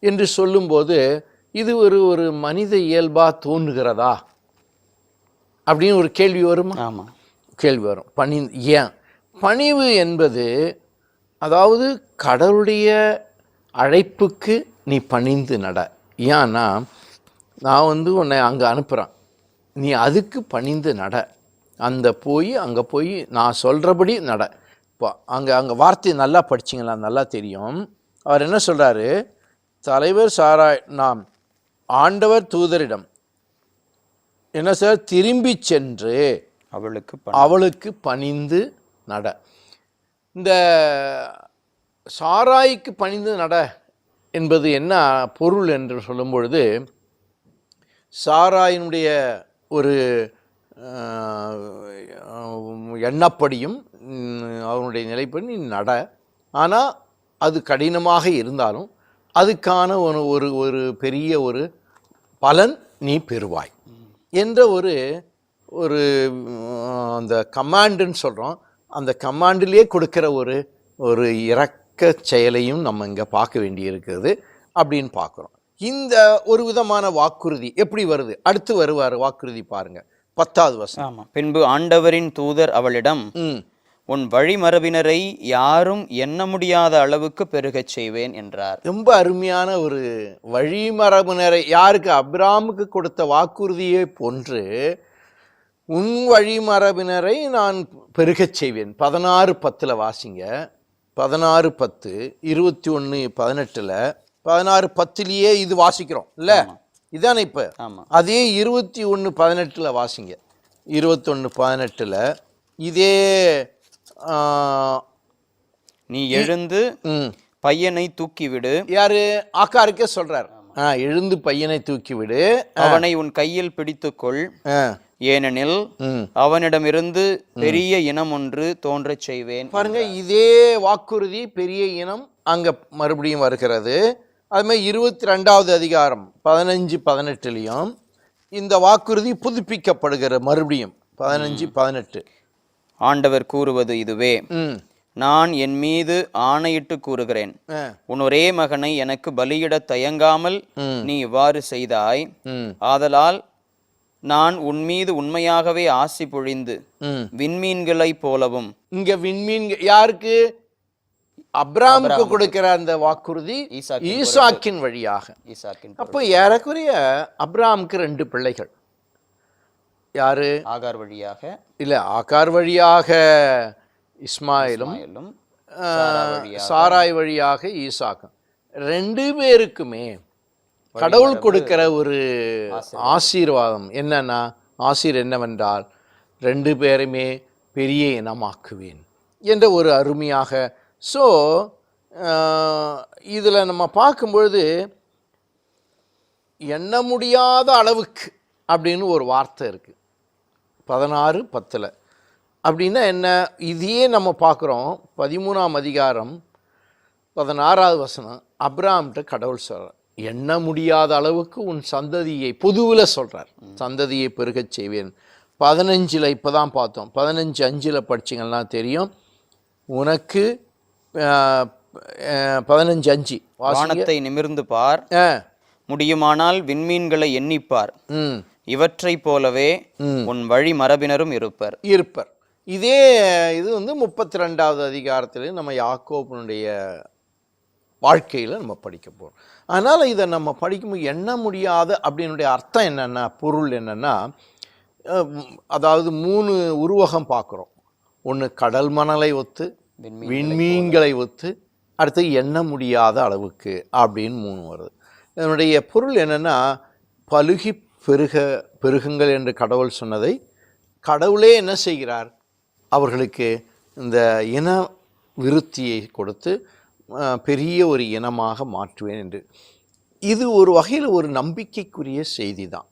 என்று சொல்லும்போது இது ஒரு மனித இயல்பாக தோன்றுகிறதா அப்படின்னு ஒரு கேள்வி வருமா? ஆமாம், கேள்வி வரும். ஏன் பணிவு என்பது, அதாவது கடவுளுடைய அழைப்புக்கு நீ பணிந்து நட. ஏன்னா நான் உன்னை அங்கே அனுப்புகிறேன், நீ அதுக்கு பணிந்து நட. அங்கே போய் நான் சொல்கிறபடி நட. இப்போ அங்கே வார்த்தையை நல்லா படிச்சிங்களா? நல்லா தெரியும். அவர் என்ன சொல்கிறாரு? தலைவர் சாராய் நாம் ஆண்டவர் தூதரிடம் என்ன சார் திரும்பி சென்று அவளுக்கு பணிந்து நட. இந்த சாராய்க்கு பணிந்து நட என்பது என்ன பொருள் என்று சொல்லும் பொழுது, சாராயினுடைய ஒரு எண்ணப்படியும் அவனுடைய நிலைப்படி நீ நட. ஆனால் அது கடினமாக இருந்தாலும் அதுக்கான ஒரு பெரிய ஒரு பலன் நீ பெறுவாய் என்ற ஒரு அந்த கமாண்டுன்னு சொல்கிறோம். அந்த கமாண்டிலே கொடுக்கிற ஒரு இறக்க செயலையும் நம்ம இங்கே பார்க்க வேண்டியிருக்கிறது அப்படின்னு பார்க்குறோம். இந்த ஒரு விதமான வாக்குறுதி எப்படி வருது? அடுத்து வருவார் வாக்குறுதி பாருங்க, 10வது வசனம். பின்பு ஆண்டவரின் தூதர் அவளிடம், உன் வழிமரபினரை யாரும் எண்ண முடியாத அளவுக்கு பெருகச் செய்வேன் என்றார். ரொம்ப அருமையான ஒரு வழிமரபினரை, யாருக்கு? அபிராமுக்கு கொடுத்த வாக்குறுதியை போன்று உன் வழிமரபினரை நான் பெருகச் செய்வேன். 16:10 வாசிங்க. 16:10, 21:18, 16:10 இது வாசிக்கிறோம் இல்ல, இதானே இப்ப. அதே 21:18 வாசிங்க. 21:18 இதே நீ எழுந்து பையனை தூக்கிவிடு. யாரு? ஆக்காருக்கே சொல்றார். எழுந்து பையனை தூக்கிவிடு, அவனை உன் கையில் பிடித்துக்கொள், ஏனெனில் அவனிடமிருந்து பெரிய இனம் ஒன்று தோன்றச் செய்வேன். பாருங்க, இதே வாக்குறுதி பெரிய இனம் அங்க மறுபடியும் வருகிறது. அது மாதிரி 22வது அதிகாரம் 15-18 இந்த வாக்குறுதி புதுப்பிக்கப்படுகிற மறுபடியும் 15-18. ஆண்டவர் கூறுவது இதுவே, நான் என் மீது ஆணையிட்டு கூறுகிறேன், உன் ஒரே மகனை எனக்கு பலியிட தயங்காமல் நீ இவ்வாறு செய்தாய். ஆதலால் நான் உன் மீது உண்மையாகவே ஆசி பொழிந்து விண்மீன்களை போலவும். இங்க விண்மீன் யாருக்கு? அப்ராமுக்கு கொடுக்கிற அந்த வாக்குறுதி ஈசாக்கின் வழியாக. அப்போ ஏறக்குறைய அப்ராமுக்கு 2 பிள்ளைகள். யாரு? ஆகார் வழியாக இல்ல, ஆகார் வழியாக இஸ்மாயிலும் சாராய் வழியாக ஈசாக்கும். 2 பேருக்குமே கடவுள் கொடுக்கிற ஒரு ஆசீர்வாதம் என்னன்னா, என்னவென்றால் 2 பேருமே பெரிய இனமாக்குவேன் என்ற ஒரு அருமையாக. ஸோ இதில் நம்ம பார்க்கும்பொழுது எண்ண முடியாத அளவுக்கு அப்படின்னு ஒரு வார்த்தை இருக்குது 16:10. அப்படின்னா என்ன? இதையே நம்ம பார்க்குறோம் 13ஆம் அதிகாரம் 16வது வசனம். அப்ராம்கிட்ட கடவுள் சொல்கிறார், எண்ண முடியாத அளவுக்கு உன் சந்ததியை, பொதுவில் சொல்கிறார், சந்ததியை பெருகச் செய்வேன். 15 இப்போ தான் பார்த்தோம். 15:5 படிச்சிங்கன்னா தெரியும். உனக்கு 15:5 வானத்தை நிமிர்ந்து பார், முடியுமானால் விண்மீன்களை எண்ணிப்பார், இவற்றை போலவே உன் வழி மரபினரும் இருப்பர். இதே இது 32வது அதிகாரத்தில் நம்ம யாக்கோபனுடைய வாழ்க்கையில் நம்ம படிக்க போகிறோம். அதனால் இதை நம்ம படிக்கும்போது எண்ண முடியாத அப்படின்னுடைய அர்த்தம் என்னென்னா, பொருள் என்னென்னா, அதாவது 3 உருவகம் பார்க்குறோம். ஒன்று கடல் மணலை ஒத்து, விண்மீன்களை ஒத்து, அடுத்து எண்ண முடியாத அளவுக்கு அப்படின்னு 3 வருது. இதனுடைய பொருள் என்னென்னா, பலுகி பெருகுங்கள் என்று கடவுள் சொன்னதை கடவுளே என்ன செய்கிறார்? அவர்களுக்கு இந்த இன விருத்தியை கொடுத்து பெரிய ஒரு இனமாக மாற்றுவேன் என்று. இது ஒரு வகையில் ஒரு நம்பிக்கைக்குரிய செய்தி தான்.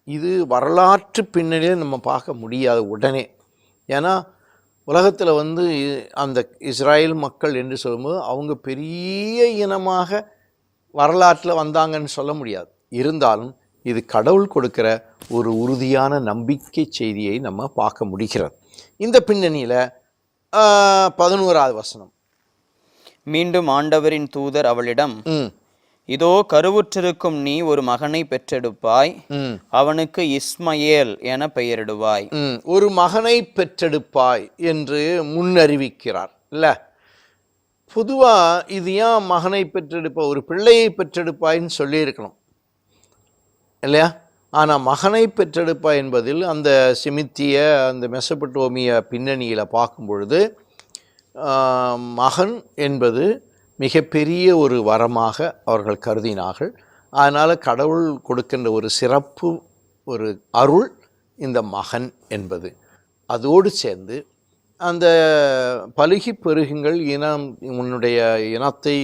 இது வரலாற்று பின்னணியில் நம்ம பார்க்க முடியாது உடனே. ஏன்னா உலகத்தில் அந்த இஸ்ராயல் மக்கள் என்று சொல்லும்போது அவங்க பெரிய இனமாக வரலாற்றில் வந்தாங்கன்னு சொல்ல முடியாது. இருந்தாலும் இது கடவுள் கொடுக்கிற ஒரு உறுதியான நம்பிக்கை செய்தியை நம்ம பார்க்க முடிகிறது. இந்த பின்னணியில் 11வது வசனம். மீண்டும் ஆண்டவரின் தூதர் அவளிடம், இதோ கருவுற்றிருக்கும் நீ ஒரு மகனை பெற்றெடுப்பாய், அவனுக்கு இஸ்மயேல் என பெயரிடுவாய். ஒரு மகனை பெற்றெடுப்பாய் என்று முன்னறிவிக்கிறார் இல்ல. பொதுவா இது ஏன் மகனை பெற்றெடுப்ப, ஒரு பிள்ளையை பெற்றெடுப்பாய்ன்னு சொல்லியிருக்கணும் இல்லையா? ஆனால் மகனை பெற்றெடுப்பா என்பதில் அந்த செமித்திய அந்த மெசபடோமிய பின்னணியில் பார்க்கும் பொழுது மகன் என்பது மிகப்பெரிய ஒரு வரமாக அவர்கள் கருதினார்கள். அதனால் கடவுள் கொடுக்கின்ற ஒரு சிறப்பு, ஒரு அருள் இந்த மகன் என்பது. அதோடு சேர்ந்து அந்த பலுகி பெருகுங்கள், உன்னுடைய இனத்தை,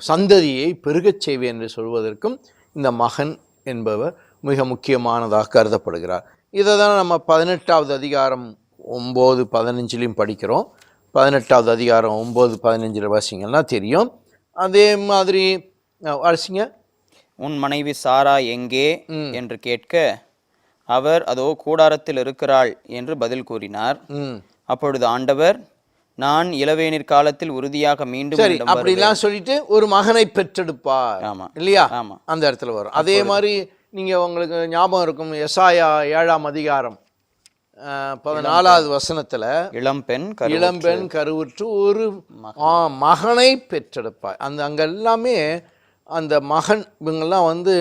சந்ததியை பெருகச் செய்வேன் என்று சொல்வதற்கும் இந்த மகன் என்பவர் மிக முக்கியமானதாக கருதப்படுகிறார். இதை தான் நம்ம 18வது அதிகாரம் 9-15 படிக்கிறோம். 18வது அதிகாரம் 9-15 வாசிங்கன்னா தெரியும். அதே மாதிரி வாசிங்க. உன் மனைவி சாரா எங்கே என்று கேட்க, அவர் அதோ கூடாரத்தில் இருக்கிறாள் என்று பதில் கூறினார். அப்பொழுது ஆண்டவர், நான் இளவேனிற் காலத்தில் உறுதியாக மீண்டும் அப்படிலாம் சொல்லிட்டு ஒரு மகனை பெற்றெடுப்பார் இல்லையா? அந்த இடத்துல வரும். அதே மாதிரி நீங்க உங்களுக்கு ஞாபகம் இருக்கும், எசாயா 7ஆம் அதிகாரம் 14வது வசனத்துல இளம்பெண் இளம்பெண் கருவுற்று ஒரு மகனை பெற்றெடுப்பாய். அங்க எல்லாமே அந்த மகன் இவங்கெல்லாம் வந்து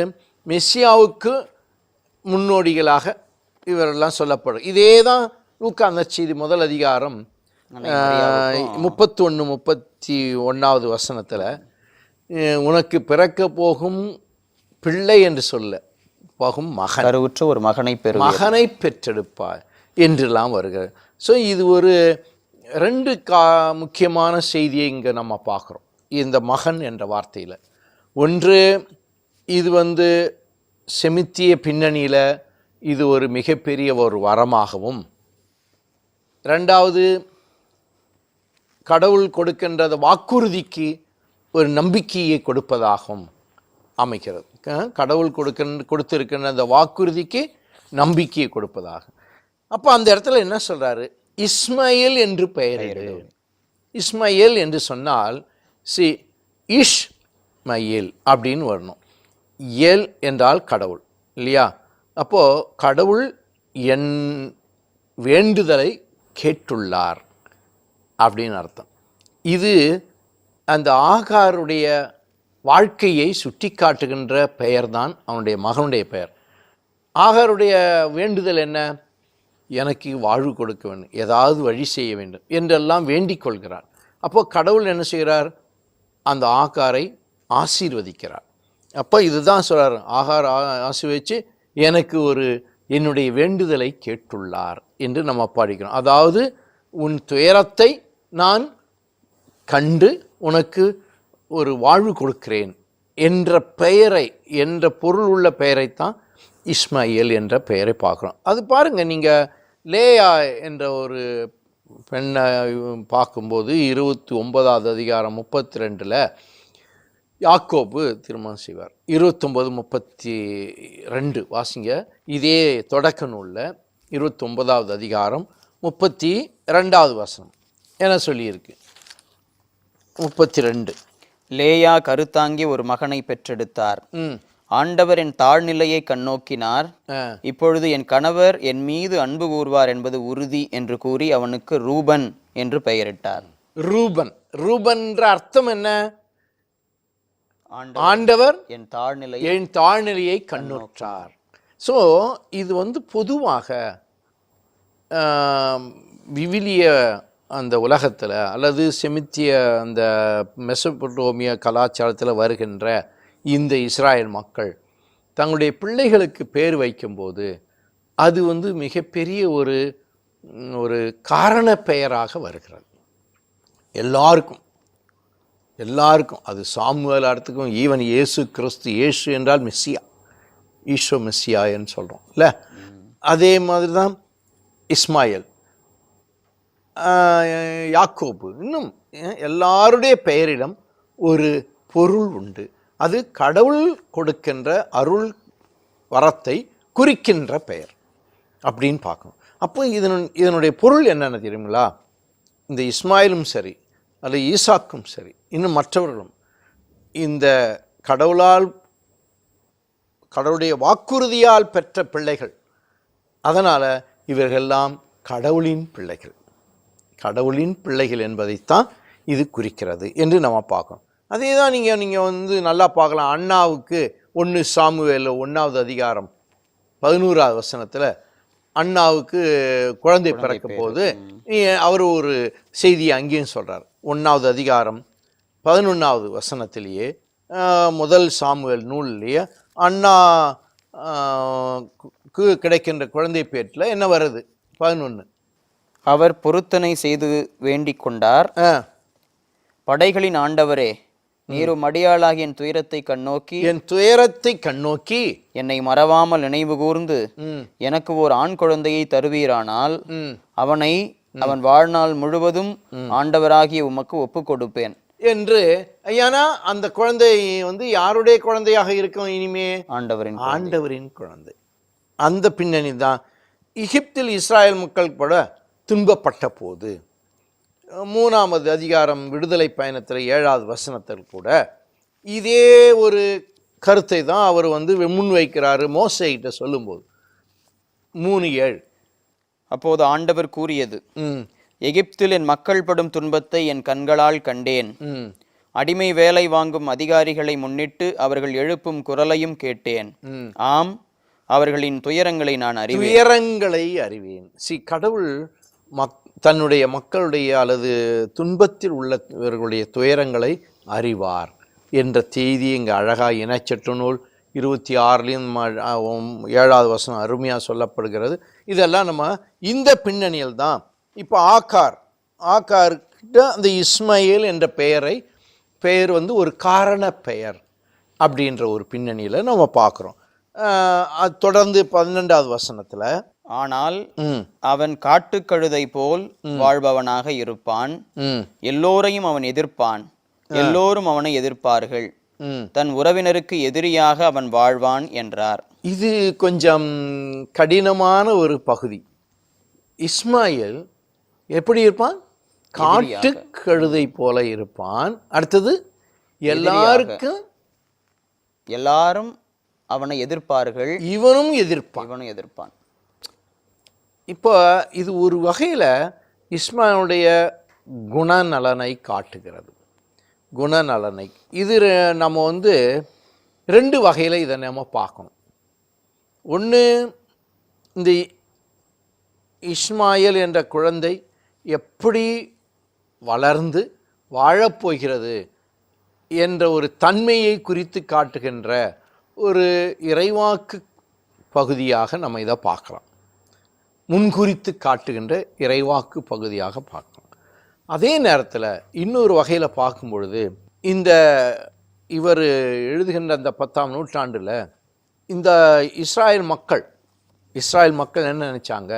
மெஸ்ஸியாவுக்கு முன்னோடிகளாக இவரெல்லாம் சொல்லப்படும். இதே தான் லூக்கா நற்செய்தி முதல் அதிகாரம் 31-31வது வசனத்தில் உனக்கு பிறக்க போகும் பிள்ளை என்று சொல்ல போகும் மகன் கருவுற்று ஒரு மகனை பெற்றெடுப்பார் என்றெல்லாம் வருகிறது. ஸோ இது ஒரு 2 முக்கியமான செய்தியை இங்கே நம்ம பார்க்குறோம் இந்த மகன் என்ற வார்த்தையில். ஒன்று, இது வந்து செமித்திய பின்னணியில் இது ஒரு மிகப்பெரிய ஒரு வரமாகவும், 2வது கடவுள் கொடுக்கின்ற வாக்குறுதிக்கு ஒரு நம்பிக்கையை கொடுப்பதாகவும் அமைக்கிறது. கடவுள் கொடுத்திருக்கின்ற அந்த வாக்குறுதிக்கு நம்பிக்கையை கொடுப்பதாக. அப்போ அந்த இடத்துல என்ன சொல்றாரு? இஸ்மாயில் என்று பெயரிடு. இஸ்மாயில் என்று சொன்னால் இஷ்மயேல் அப்படின்னு வரணும். ஏல் என்றால் கடவுள் இல்லையா? அப்போ கடவுள் என் வேண்டுதலை கேட்டுள்ளார் அப்படின்னு அர்த்தம். இது அந்த ஆகாருடைய வாழ்க்கையை சுட்டி காட்டுகின்ற பெயர்தான் அவனுடைய மகனுடைய பெயர். ஆகாருடைய வேண்டுதல் என்ன? எனக்கு வாழ்வு கொடுக்க வேண்டும், ஏதாவது வழி செய்ய வேண்டும் என்றெல்லாம் வேண்டிக் கொள்கிறார். அப்போ கடவுள் என்ன செய்கிறார்? அந்த ஆகாரை ஆசீர்வதிக்கிறார். அப்போ இதுதான் சொல்கிறார், ஆகார் ஆசீர்வதித்து எனக்கு என்னுடைய வேண்டுதலை கேட்டுள்ளார் என்று நம்ம படிக்கிறோம். அதாவது உன் துயரத்தை நான் கண்டு உனக்கு ஒரு வாழ்வு கொடுக்கிறேன் என்ற பெயரை, என்ற பொருள் உள்ள பெயரைத்தான் இஸ்மாயில் என்ற பெயரை பார்க்குறோம். அது பாருங்கள், நீங்கள் லேயா என்ற ஒரு பெண்ணை பார்க்கும்போது 29வது அதிகாரம் 32 யாக்கோபு திருமணம் செய்வார். 29-32 வாசிங்க. இதே தொடக்க நூலில் 29வது அதிகாரம் 32வது வசனம் என சொல்லியிருக்கு. 32 லேயா கருத்தாங்கி ஒரு மகனை பெற்றெடுத்தார். ஆண்டவர் என் தாழ்நிலையை கண்ணோக்கினார். இப்பொழுது என் கணவர் என் மீது அன்பு கூர்வார் என்பது உறுதி என்று கூறி அவனுக்கு ரூபன் என்று பெயரிட்டார். ரூபன்ற அர்த்தம் என்ன? ஆண்டவர் என் தாழ்நிலையை கண்ணோற்றார். ஸோ இது வந்து பொதுவாக விவிலிய அந்த உலகத்தில் அல்லது செமித்திய அந்த மெசபடோமிய கலாச்சாரத்தில் வருகின்ற இந்த இஸ்ராயல் மக்கள் தங்களுடைய பிள்ளைகளுக்கு பேர் வைக்கும்போது அது வந்து மிகப்பெரிய ஒரு காரண பெயராக வருகிறது. எல்லாருக்கும் அது சாமுவேல் அர்த்தக்கும் ஈவன் இயேசு கிறிஸ்து, இயேசு என்றால் மெஸ்ஸியா, ஈஷோ மெஸ்ஸியான்னு சொல்கிறோம் இல்லை? அதே மாதிரி தான் இஸ்மாயில், யாக்கோபு, இன்னும் எல்லாருடைய பெயரிடம் ஒரு பொருள் உண்டு. அது கடவுள் கொடுக்கின்ற அருள் வரத்தை குறிக்கின்ற பெயர் அப்படின்னு பார்க்கணும். அப்போ இதனுடைய பொருள் என்னென்ன தெரியுங்களா? இந்த இஸ்மாயிலும் சரி அல்லது ஈசாக்கும் சரி இன்னும் மற்றவர்களும் இந்த கடவுளுடைய வாக்குறுதியால் பெற்ற பிள்ளைகள். அதனால் இவர்களெல்லாம் கடவுளின் பிள்ளைகள் என்பதைத்தான் இது குறிக்கிறது என்று நம்ம பார்க்கணும். அதே தான் நீங்கள் வந்து நல்லா பார்க்கலாம். அண்ணாவுக்கு 1 சாமுவேல் 1வது அதிகாரம் 11வது வசனத்தில் அண்ணாவுக்கு குழந்தை பிறக்கும் போது அவர் ஒரு செய்தியை அங்கேயும் சொல்கிறார். 1வது அதிகாரம் 11வது வசனத்திலேயே முதல் சாமுவேல் நூல்லையே அண்ணாக்கு கிடைக்கின்ற குழந்தை பேட்டில் என்ன வருது? 11 அவர் பொருத்தனை செய்து வேண்டிக் கொண்டார். படைகளின் ஆண்டவரே, நீரும் அடியாளாகி என் துயரத்தை கண்ணோக்கி என்னை மறவாமல் நினைவு கூர்ந்து எனக்கு ஓர் ஆண் குழந்தையை தருவீரானால் அவனை அவன் வாழ்நாள் முழுவதும் ஆண்டவராகிய உமக்கு ஒப்பு கொடுப்பேன் என்று. ஐயானா அந்த குழந்தை வந்து யாருடைய குழந்தையாக இருக்கும்? இனிமே ஆண்டவரின் குழந்தை. அந்த பின்னணி தான் எகிப்தில் இஸ்ராயல் மக்கள் கூட துன்பப்பட்ட போது 3வது அதிகாரம் விடுதலை பயணத்தில் 7வது வசனத்தில் கூட இதே ஒரு கருத்தை தான் அவர் வந்து முன்வைக்கிறாரு மோசேகிட்ட சொல்லும்போது. 3:7 அப்போது ஆண்டவர் கூறியது, எகிப்தில் என் மக்கள் படும் துன்பத்தை என் கண்களால் கண்டேன். அடிமை வேலை வாங்கும் அதிகாரிகளை முன்னிட்டு அவர்கள் எழுப்பும் குரலையும் கேட்டேன். ஆம், அவர்களின் துயரங்களை நான் அறிவேன். கடவுள் தன்னுடைய மக்களுடைய அல்லது துன்பத்தில் உள்ளவர்களுடைய துயரங்களை அறிவார் என்ற செய்தி இங்கே அழகாக இணைச்சற்று நூல் 26 7வது வசனம் அருமையாக சொல்லப்படுகிறது. இதெல்லாம் நம்ம இந்த பின்னணியில் தான். இப்போ ஆக்கார்கிட்ட அந்த இஸ்மாயில் என்ற பெயர் வந்து ஒரு காரண பெயர் அப்படின்ற ஒரு பின்னணியில் நம்ம பார்க்குறோம். தொடர்ந்து 12வது வசனத்தில், ஆனால் அவன் காட்டுக்கழுதை போல் வாழ்பவனாக இருப்பான், எல்லோரையும் அவன் எதிர்ப்பான், எல்லோரும் அவனை எதிர்ப்பார்கள், தன் உறவினருக்கு எதிரியாக அவன் வாழ்வான் என்றார். இது கொஞ்சம் கடினமான ஒரு பகுதி. இஸ்மாயில் எப்படி இருப்பான்? காட்டு கழுதை போல இருப்பான். அடுத்தது எல்லாரும் அவனை எதிர்ப்பார்கள், இவனும் எதிர்ப்பான். இப்போ இது ஒரு வகையில் இஸ்மாயிலுடைய குணநலனை காட்டுகிறது. குணநலனை இது நம்ம வந்து 2 வகையில் இதை நம்ம பார்க்கணும். ஒன்று, இந்த இஸ்மாயில் என்ற குழந்தை எப்படி வளர்ந்து வாழப்போகிறது என்ற ஒரு தன்மையை குறித்து காட்டுகின்ற ஒரு இறைவாக்கு பகுதியாக நம்ம இதை பார்க்கலாம். முன்குறித்து காட்டுகின்ற இறைவாக்கு பகுதியாக பார்க்கலாம். அதே நேரத்தில் இன்னொரு வகையில் பார்க்கும் பொழுது, இவர் எழுதுகின்ற அந்த 10ஆம் நூற்றாண்டில் இந்த இஸ்ராயல் மக்கள் என்ன நினச்சாங்க?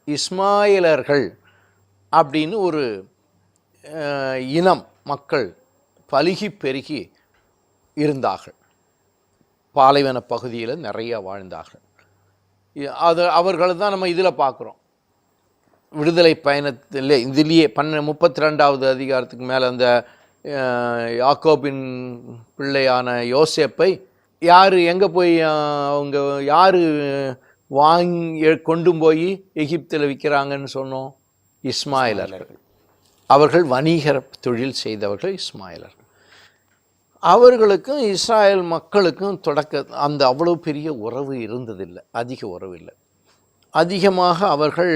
இஸ்மாயிலர்கள் அப்படின்னு ஒரு இனம் மக்கள் பலுகி பெருகி இருந்தார்கள். பாலைவன பகுதியில் நிறைய வாழ்ந்தார்கள். அவர்களை தான் நம்ம இதில் பார்க்குறோம். விடுதலை பயணத்தில் இதிலேயே 32வது அதிகாரத்துக்கு மேலே அந்த யாக்கோபின் பிள்ளையான யோசேப்பை எங்கே போய் கொண்டு போய் எகிப்தில் விற்கிறாங்கன்னு சொன்னோம்? இஸ்மாயிலர்கள். அவர்கள் வணிக தொழில் செய்தவர்கள் இஸ்மாயிலர்கள். அவர்களுக்கும் இஸ்ராயல் மக்களுக்கும் அந்த அவ்வளோ பெரிய உறவு இருந்ததில்லை, அதிக உறவு இல்லை. அதிகமாக அவர்கள்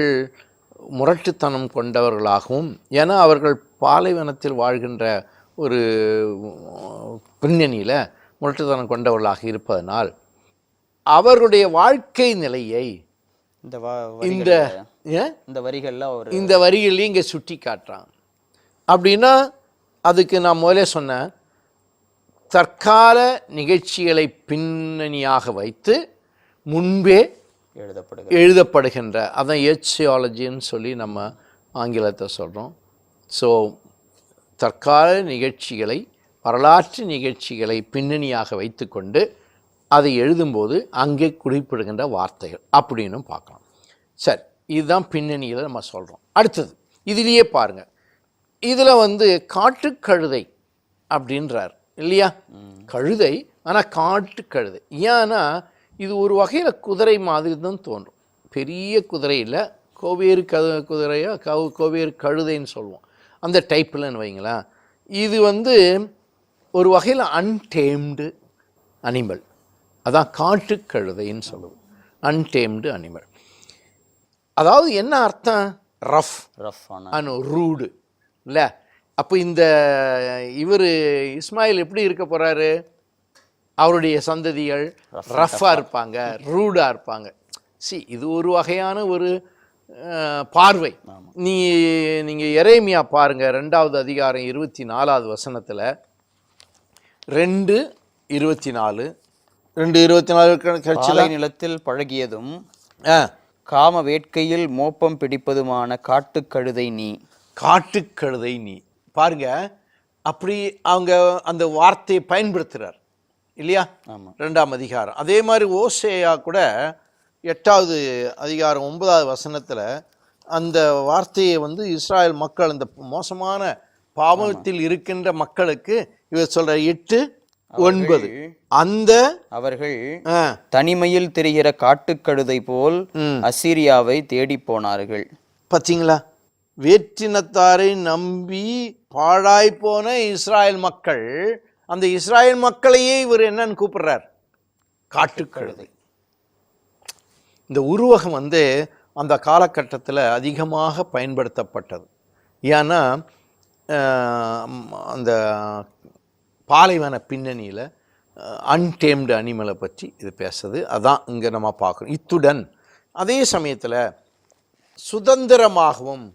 முரட்டுத்தனம் கொண்டவர்களாகவும், ஏன்னா அவர்கள் பாலைவனத்தில் வாழ்கின்ற ஒரு பின்னணியில் முரட்டுத்தனம் கொண்டவர்களாக இருப்பதனால் அவர்களுடைய வாழ்க்கை நிலையை இந்த வரிகளில் இங்கே சுட்டி காட்டுறாங்க. அப்படின்னா அதுக்கு நான் முதலே சொன்னேன், தற்கால நிகழ்ச்சிகளை பின்னணியாக வைத்து முன்பே எழுதப்படுகின்ற அதான் எச்சியாலஜின்னு சொல்லி நம்ம ஆங்கிலத்தை சொல்கிறோம். ஸோ தற்கால நிகழ்ச்சிகளை, வரலாற்று நிகழ்ச்சிகளை பின்னணியாக வைத்து கொண்டு அதை எழுதும்போது அங்கே குறிப்பிடுகின்ற வார்த்தைகள் அப்படின்னு பார்க்கலாம். சரி, இதுதான் பின்னணியில் நம்ம சொல்கிறோம். அடுத்தது இதிலேயே பாருங்கள், இதில் வந்து காட்டுக்கழுதை அப்படின்றார் இல்லையா? கழுதை, ஆனால் காட்டுக்கழுதை. ஏன்னா இது ஒரு வகையில் குதிரை மாதிரி தான் தோன்றும். பெரிய குதிரை இல்லை, கோவேறு கோவேறு கழுதைன்னு சொல்லுவோம், அந்த டைப்பில்னு வைங்களேன். இது வந்து ஒரு வகையில் அன்டேம்டு அனிமல், அதான் காட்டுக்கழுதைன்னு சொல்லுவோம், அன்டேம்டு அனிமல். அதாவது என்ன அர்த்தம்? ரஃப் ரூடு இல்லை. அப்போ இஸ்மாயில் எப்படி இருக்க போகிறாரு? அவருடைய சந்ததிகள் ரஃப்பாக இருப்பாங்க, ரூடாக இருப்பாங்க. இது ஒரு வகையான ஒரு பார்வை. நீங்கள் எரேமியா பாருங்கள், 2வது அதிகாரம் 24வது வசனத்தில் 2:24 நிலத்தில் பழகியதும் காம வேட்கையில் மோப்பம் பிடிப்பதுமான காட்டுக்கழுதை நீ. பாருங்க, அப்படி அவங்க அந்த வார்த்தையை பயன்படுத்துகிறார் இல்லையா? 2ஆம் அதிகாரம். அதே மாதிரி ஓசேயா கூட 8வது அதிகாரம் 9வது வசனத்தில் அந்த வார்த்தையை வந்து இஸ்ராயல் மக்கள், அந்த மோசமான பாவத்தில் இருக்கின்ற மக்களுக்கு இவர் சொல்ற, இட்டு 9 அந்த அவர்கள் ஆ, தனிமையில் திரிகிற காட்டுக்கழுதை போல் அசீரியாவை தேடி போனார்கள். பாத்தீங்களா, வேற்றினத்தாரை நம்பி பாழாய் போன இஸ்ராயல் மக்கள், அந்த இஸ்ராயல் மக்களையே இவர் என்னன்னு கூப்பிடுறார்? காட்டுக்கழுதை. இந்த உருவகம் அந்த காலகட்டத்தில் அதிகமாக பயன்படுத்தப்பட்டது. ஏன்னா அந்த பாலைவன பின்னணியில் அன்டேம்டு அனிமலை பற்றி இது பேசுது. அதான் இங்கே நம்ம பார்க்குறோம். இத்துடன் அதே சமயத்தில் சுதந்திரமாகவும்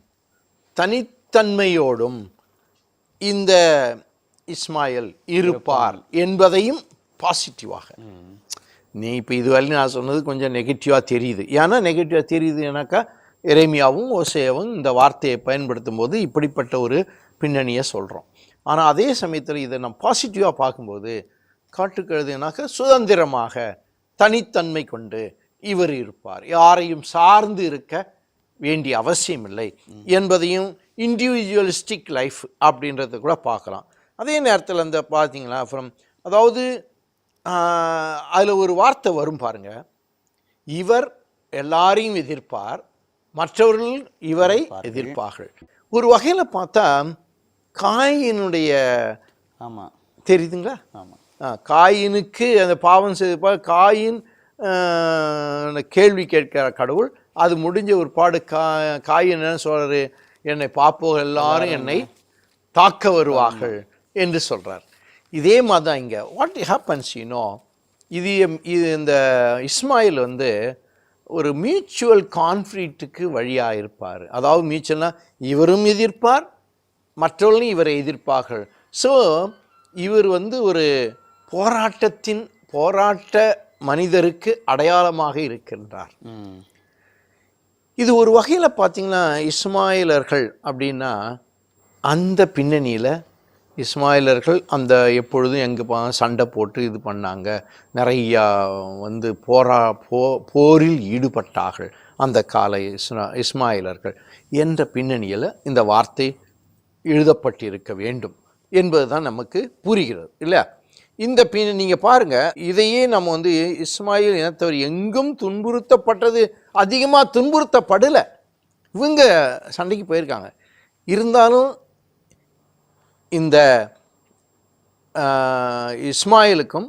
தனித்தன்மையோடும் இந்த இஸ்மாயில் இருப்பார் என்பதையும் பாசிட்டிவாக. நீ இப்போ இதுவரையும் நான் சொன்னது கொஞ்சம் நெகட்டிவாக தெரியுது. ஏன்னா நெகட்டிவாக தெரியுதுனாக்கா எரேமியாவும் ஓசேயாவும் இந்த வார்த்தையை பயன்படுத்தும் போது இப்படிப்பட்ட ஒரு பின்னணியை சொல்கிறோம். ஆனால் அதே சமயத்தில் இதை நம்ம பாசிட்டிவாக பார்க்கும்போது காட்டுக்கழுதைனாக்க சுதந்திரமாக தனித்தன்மை கொண்டு இவர் இருப்பார், யாரையும் சார்ந்து இருக்க வேண்டிய அவசியம் இல்லை என்பதையும் இண்டிவிஜுவலிஸ்டிக் லைஃப் அப்படின்றத கூட பார்க்கலாம். அதே நேரத்தில் அந்த பார்த்தீங்களா அதாவது அதில் ஒரு வார்த்தை வரும் பாருங்க, இவர் எல்லாரையும் எதிர்ப்பார், மற்றவர்கள் இவரை எதிர்ப்பார்கள். ஒரு வகையில் பார்த்தா காயினுடைய தெரியுதுங்களா, காயினுக்கு அந்த பாவம் செய்த காயின் கேள்வி கேட்கிற கடவுள், அது முடிஞ்ச ஒரு பாடு காயின் என்ன சொல்றாரு, என்னை பார்ப்போர் எல்லாரும் என்னை தாக்க வருவார்கள் என்று சொல்றார். இதே மாதிரி தான் இங்கே வாட் ஹேப்பன்ஸ் இது இந்த இஸ்மாயில் ஒரு மியூச்சுவல் கான்ஃப்ளிக்ட்டுக்கு வழியாக இருப்பார். அதாவது மியூச்சுவல்னா இவரும் எதிர்ப்பார், மற்றவர்களும் இவரை எதிர்ப்பார்கள். ஸோ இவர் ஒரு போராட்ட மனிதருக்கு அடையாளமாக இருக்கின்றார். இது ஒரு வகையில் பார்த்தீங்கன்னா இஸ்மாயிலர்கள் அப்படின்னா அந்த பின்னணியில் இஸ்மாயிலர்கள் அந்த எப்பொழுதும் எங்கே சண்டை போட்டு இது பண்ணாங்க, நிறையா போரில் ஈடுபட்டார்கள் அந்த கால இஸ்மாயிலர்கள் என்ற பின்னணியில் இந்த வார்த்தை எழுதப்பட்டிருக்க வேண்டும் என்பது தான் நமக்கு புரிகிறது இல்லையா. இந்த நீங்கள் பாருங்கள், இதையே நம்ம இஸ்மாயில் இனத்தவர் எங்கும் துன்புறுத்தப்பட்டது, அதிகமாக துன்புறுத்தப்படலை. இவங்க சண்டைக்கு போயிருக்காங்க. இருந்தாலும் இந்த இஸ்மாயிலுக்கும்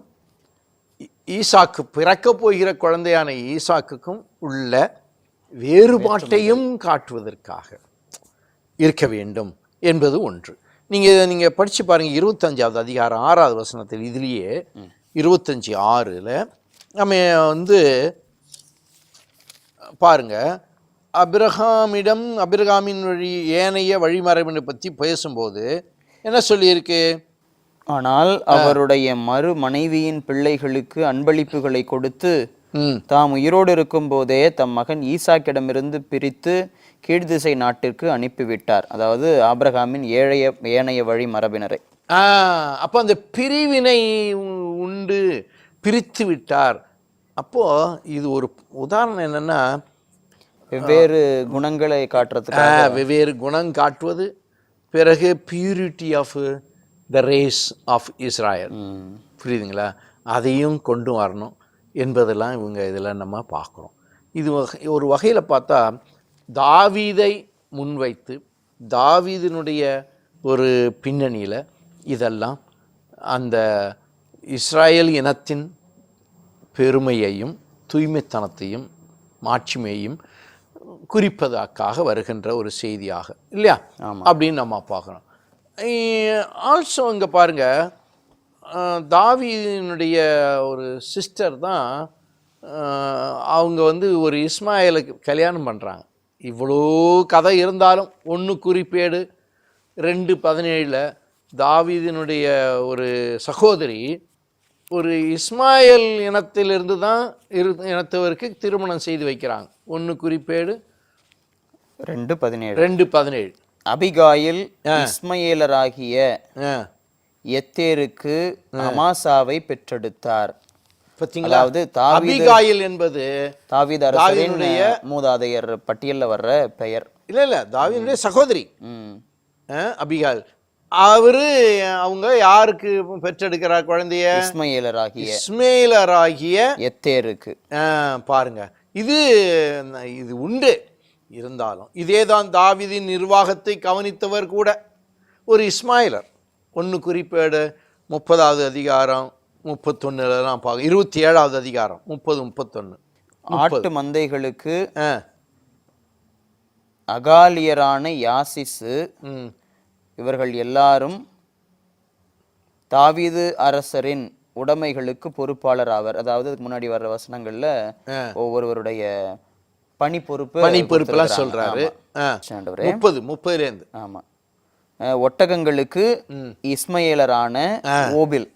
ஈசாக்கு பிறக்க போகிற குழந்தையான ஈசாக்குக்கும் உள்ள வேறுபாட்டையும் காட்டுவதற்காக இருக்க வேண்டும் என்பது ஒன்று. நீங்கள் படித்து பாருங்கள், 25வது அதிகாரம் 6வது வசனத்தில், இதுலேயே 25:6 நம்ம பாருங்க, அபிரகாமின் வழி ஏனைய வழிமரபினை பற்றி பேசும்போது என்ன சொல்லியிருக்கு? ஆனால் அவருடைய மறு மனைவியின் பிள்ளைகளுக்கு அன்பளிப்புகளை கொடுத்து தாம் உயிரோடு இருக்கும் போதே தம் மகன் ஈசாக்கிடமிருந்து பிரித்து கீழ்திசை நாட்டிற்கு அனுப்பிவிட்டார். அதாவது ஆபிரகாமின் ஏனைய வழி மரபினரை. அப்போ அந்த பிரிவினை உண்டு, பிரித்து விட்டார். அப்போ இது ஒரு உதாரணம் என்னன்னா, வெவ்வேறு குணங்களை காட்டுறதுக்காக வெவ்வேறு குணம் காட்டுவது, பிறகு purity of the race of Israel, புரியுதுங்களா, அதையும் கொண்டு வரணும் என்பதெல்லாம் இவங்க இதில் நம்ம பார்க்குறோம். இது ஒரு வகையில் பார்த்தா தாவீதை முன்வைத்து தாவீதினுடைய ஒரு பின்னணியில் இதெல்லாம் அந்த இஸ்ராயல் இனத்தின் பெருமையையும் தூய்மைத்தனத்தையும் மாட்சிமையையும் குறிப்பதற்காக வருகின்ற ஒரு செய்தியாக இல்லையா அப்படின்னு நம்ம பார்க்குறோம். ஆல்சோ இங்கே பாருங்கள், தாவீதினுடைய ஒரு சிஸ்டர் தான் அவங்க ஒரு இஸ்மாயிலுக்கு கல்யாணம் பண்ணுறாங்க. இவ்வளோ கதை இருந்தாலும் 1 குறிப்பேடு 2:17 தாவீதினுடைய ஒரு சகோதரி ஒரு இஸ்மாயில் இனத்திலிருந்து தான் இனத்தவருக்கு திருமணம் செய்து வைக்கிறாங்க. 1 குறிப்பேடு 2:17 அபிகாயில் இஸ்மயேலராகிய எத்தேருக்கு அமாசாவை பெற்றெடுத்தார். அதாவது அபிகாயில் என்பது தாவீது அரசனுடைய மூதாதையர் பட்டியல்ல வர்ற பெயர். இல்ல தாவீதுடைய சகோதரி அபிகாயில். அவரு அவங்க யாருக்கு பெற்றெடுக்கிறார் குழந்தைய? இஸ்மேலராகிய எத்தேருக்கு. பாருங்க, இது உண்டு. இருந்தாலும் இதேதான் தாவீதின் நிர்வாகத்தை கவனித்தவர் கூட ஒரு இஸ்மாயிலர். 1 குறிப்பேடு 30வது அதிகாரம் 31 பார்க்க, 27வது அதிகாரம் 30-31. ஆட்டு மந்தைகளுக்கு அகாலியரான யாசிசு இவர்கள் எல்லாரும் தாவீது அரசரின் உடைமைகளுக்கு பொறுப்பாளர் ஆவர். அதாவது அதுக்கு முன்னாடி வர்ற வசனங்கள்ல ஒவ்வொருவருடைய பணி பொறுப்பெல்லாம் சொல்றாரு. 30 ஆமா. ஒட்டகங்களுக்கு இஸ்மயேலரான ஓபில்.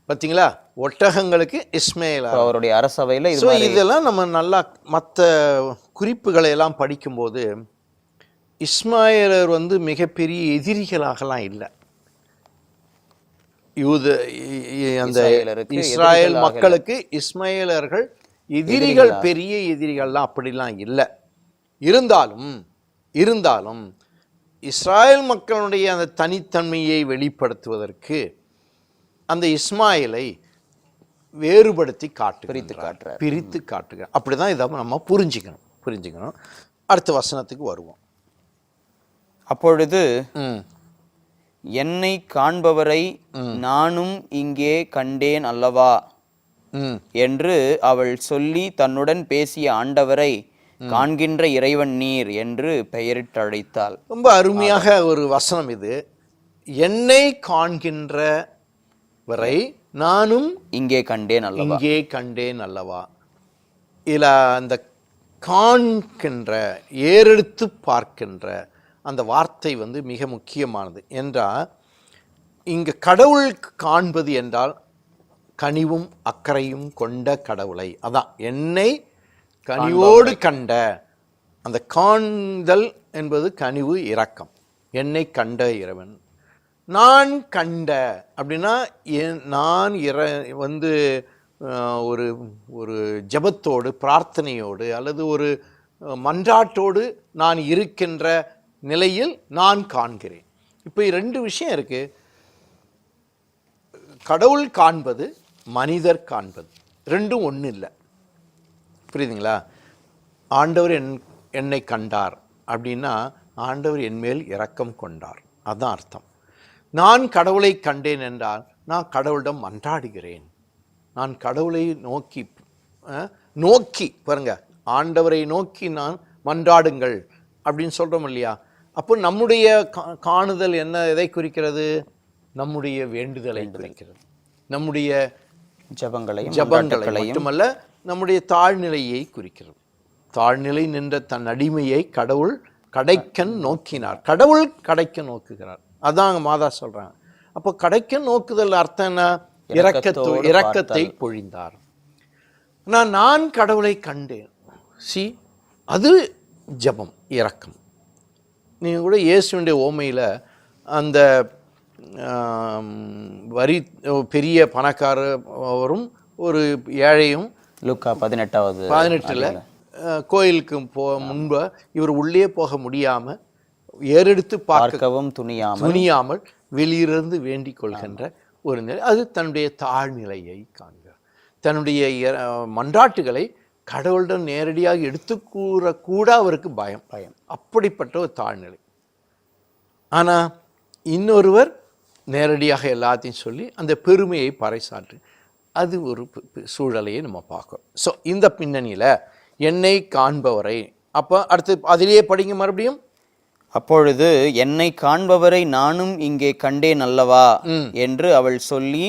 பார்த்தீங்களா, ஒட்டகங்களுக்கு இஸ்மேல் அவருடைய அரசவையில். இதெல்லாம் நம்ம நல்லா மற்ற குறிப்புகளை எல்லாம் படிக்கும்போது இஸ்மாயிலர் மிகப்பெரிய எதிரிகளாகலாம் இல்லை. அந்த இஸ்ராயல் மக்களுக்கு இஸ்மாயிலர்கள் எதிரிகள், பெரிய எதிரிகள்லாம் அப்படிலாம் இல்லை. இருந்தாலும் இஸ்ராயல் மக்களுடைய அந்த தனித்தன்மையை வெளிப்படுத்துவதற்கு அந்த இஸ்மாயிலை வேறுபடுத்தி பிரித்து காட்டுகிறார். அப்படிதான் இதை நம்ம புரிஞ்சுக்கணும். அடுத்த வசனத்துக்கு வருவோம். அப்பொழுது என்னை காண்பவரை நானும் இங்கே கண்டேன் அல்லவா என்று அவள் சொல்லி தன்னுடன் பேசிய ஆண்டவரை காண்கின்ற இறைவன் நீர் என்று பெயரிட்டு அழைத்தாள். ரொம்ப அருமையாக ஒரு வசனம் இது. என்னை காண்கின்ற வரை நானும் இங்கே கண்டேன் அல்லவா. இல்ல அந்த காண்கின்ற, ஏறெடுத்து பார்க்கின்ற அந்த வார்த்தை மிக முக்கியமானது. என்றால் இங்க கடவுள் காண்பது என்றால் கனிவும் அக்கறையும் கொண்ட கடவுளை, அதான் என்னை கனிவோடு கண்ட. அந்த காண்தல் என்பது கனிவு, இரக்கம். என்னை கண்ட இறைவன். நான் கண்ட அப்படின்னா நான் ஒரு ஒரு ஜபத்தோடு, பிரார்த்தனையோடு அல்லது ஒரு மன்றாட்டோடு நான் இருக்கின்ற நிலையில் நான் காண்கிறேன். இப்போ 2 விஷயம் இருக்கு. கடவுள் காண்பது, மனிதர் காண்பது, ரெண்டும் ஒன்று இல்லை. புரியுதுங்களா? ஆண்டவர் என்னை கண்டார் அப்படின்னா ஆண்டவர் என் மேல் இரக்கம் கொண்டார், அதுதான் அர்த்தம். நான் கடவுளை கண்டேன் என்றால் நான் கடவுளிடம் மன்றாடுகிறேன். நான் கடவுளை நோக்கி பாருங்க, ஆண்டவரை நோக்கி நான் மன்றாடுங்கள் அப்படின்னு சொல்கிறோம் இல்லையா? அப்போ நம்முடைய காணுதல் எதை குறிக்கிறது? நம்முடைய வேண்டுதலை குறிக்கிறது. நம்முடைய ஜபங்களை மட்டுமல்ல, நம்முடைய தாழ்நிலையை குறிக்கிறது. தாழ்நிலை நின்ற தன் அடிமையை கடவுள் கடைக்கன் நோக்கினார். கடவுள் கடைக்கன் நோக்குகிறார், அதான் மாதா சொல்றாங்க. அப்போ கடைக்கன் நோக்குதல் அர்த்தம் என்ன? இரக்கத்தை பொழிந்தார். நான் கடவுளை கண்டேன். அது ஜபம், இரக்கம். நீங்கள் கூட இயேசுவினுடைய ஓமையில் அந்த பெரிய பணக்காரரும் ஒரு ஏழையும் லூக்கா 18 கோயிலுக்கு முன்பு இவர் உள்ளே போக முடியாமல் ஏறெடுத்து பார்க்கவும் துணியாமல் வெளியிலிருந்து வேண்டிக் கொள்கின்ற ஒரு நிலை. அது தன்னுடைய தாழ்நிலையை காண்கிறார். தன்னுடைய மன்றாட்டுகளை கடவுளிடம் நேரடியாக எடுத்து கூறக்கூட அவருக்கு பயம். அப்படிப்பட்ட ஒரு தாழ்நிலை. ஆனால் இன்னொருவர் நேரடியாக எல்லாத்தையும் சொல்லி அந்த பெருமையை பறைசாற்று, அது ஒரு சூழலையை நம்ம பார்க்கிறோம். ஸோ இந்த பின்னணியில் என்னை காண்பவரை, அப்போ அடுத்து அதிலேயே படிங்க மறுபடியும். அப்பொழுது என்னை காண்பவரை நானும் இங்கே கண்டேன் அல்லவா என்று அவள் சொல்லி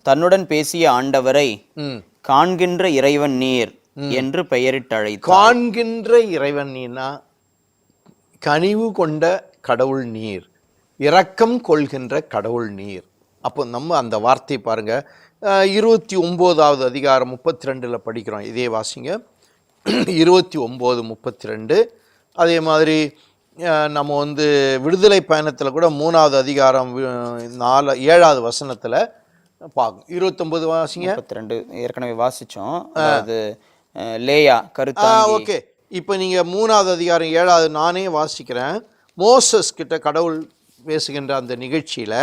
தன்னுடன் பேசிய ஆண்டவரை காண்கின்ற இறைவன் நீர் என்று பெயரிட்டு அழைத்தார். காண்கின்ற இறைவன் நீர்னா கனிவு கொண்ட கடவுள் நீர், இரக்கம் கொள்கின்ற கடவுள் நீர். அப்போ நம்ம அந்த வார்த்தை பாருங்க, 29வது அதிகாரம் 32 படிக்கிறோம். இதே வாசிங்க, 29:32. அதே மாதிரி நம்ம விடுதலை பயணத்தில் கூட 3வது அதிகாரம் 7வது வசனத்தில் பார்க்கும். 29 வாசிங்க. 32 ஏற்கனவே வாசித்தோம். அது லேயா கருத்தா. ஓகே, இப்போ நீங்கள் 3வது அதிகாரம் 7வது நானே வாசிக்கிறேன். மோசஸ் கிட்ட கடவுள் பேசுகின்ற அந்த நிகழ்ச்சியில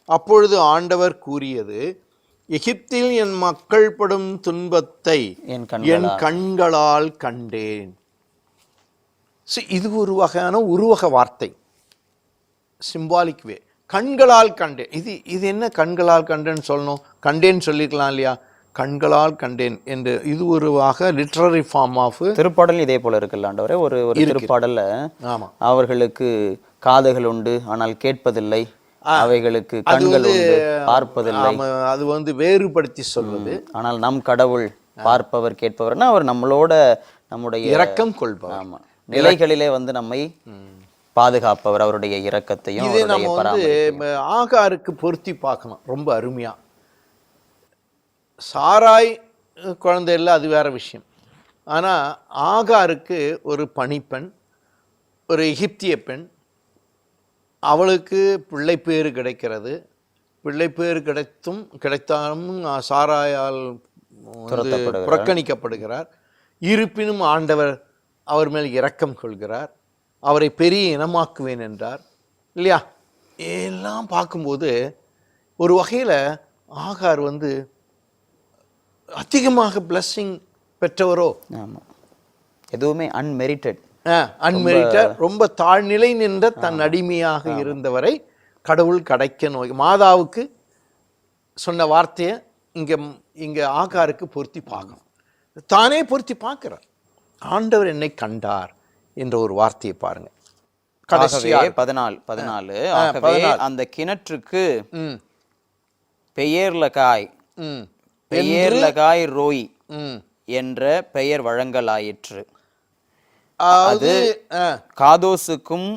அப்பொழுது ஆண்டவர் கூறியது, எகிப்தில் என் மக்கள் படும் துன்பத்தை என் கண்களால் கண்டேன். இது ஒரு வகையான உருவக வார்த்தை, சிம்பாலிக் வே. கண்களால் கண்டேன். இது என்ன கண்களால் கண்டேன்னு சொல்லணும்? கண்டேன்னு சொல்லிக்கலாம் இல்லையா? கண்களால் கண்டேன் என்று இது ஒரு வகை லிட்ரரி ஃபார்ம் ஆஃப். திருப்பாடல் இதே போல இருக்குல்ல ஆண்டவரே? ஒரு திருப்பாடல்ல அவர்களுக்கு காதுகள் உண்டு ஆனால் கேட்பதில்லை, அவைகளுக்கு கண்கள் உண்டு பார்ப்பதில்லை. அது வந்து வேறுபடுத்தி சொல்வது. ஆனால் நம் கடவுள் பார்ப்பவர் கேட்பவர்னா அவர் நம்மளோட நம்முடைய இரக்கம் கொள்பவர். ஆமா, நிலைகளிலே வந்து நம்மை பாதுகாப்பவர், அவருடைய இரக்கத்தையும். இதை நம்ம வந்து ஆகாருக்கு பொருத்தி பார்க்கணும் ரொம்ப அருமையா. சாராய் குழந்தை இல்லை, அது வேற விஷயம். ஆனா ஆகாருக்கு ஒரு பணிப்பெண், ஒரு எகிப்திய பெண், அவளுக்கு பிள்ளை பேறு கிடைக்கிறது. பிள்ளை பேறு கிடைத்தாலும் சாராயால் புறக்கணிக்கப்படுகிறார். இருப்பினும் ஆண்டவர் அவர் மேல் இரக்கம் கொள்கிறார், அவரை பெரிய இனமாக்குவேன் என்றார் இல்லையா? எல்லாம் பார்க்கும்போது ஒரு வகையில் ஆகார் வந்து அதிகமாக பிளஸ்ஸிங் பெற்றவரோ? எதுவுமே அன்மெரிட்டட், ரொம்ப தாழ்நிலை நின்ற தன் அடிமையாக இருந்தவரை கடவுள் கிடைக்க நோய். மாதாவுக்கு சொன்ன வார்த்தையை இங்க ஆகாருக்கு பொருத்தி பார்க்கணும். தானே பொருத்தி பார்க்கிறார். ஆண்டவர் என்னை கண்டார் என்ற ஒரு வார்த்தையை பாருங்க. கடைசியாக 14 அந்த கிணற்றுக்கு பெயர்லகாய் ரோய் என்ற பெயர் வழங்கலாயிற்று. அது காதோசுக்கும்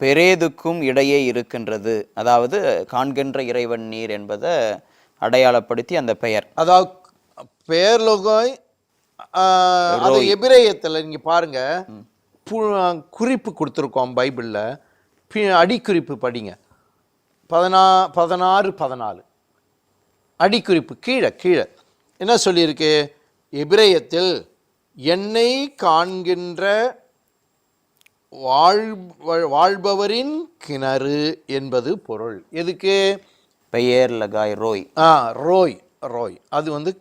பெரேதுக்கும் இடையே இருக்கின்றது. அதாவது காண்கின்ற இறைவன் நீர் என்பதை அடையாளப்படுத்தி அந்த பெயர், அதாவது பெயர் லோகாய். எபிரேயத்தில் நீங்க பாருங்க, குறிப்பு கொடுத்துருக்கோம் பைபிள்ல, அடிக்குறிப்பு படிங்க. 16 அடிக்குறிப்பு கீழே என்ன சொல்லியிருக்கு? எபிரேயத்தில் என்னை காண்கின்ற வாழ்பவரின் கிணறு என்பது பொருள். எதுக்கு? பெயர் லகாய் ரோய். ரோய் அது வந்து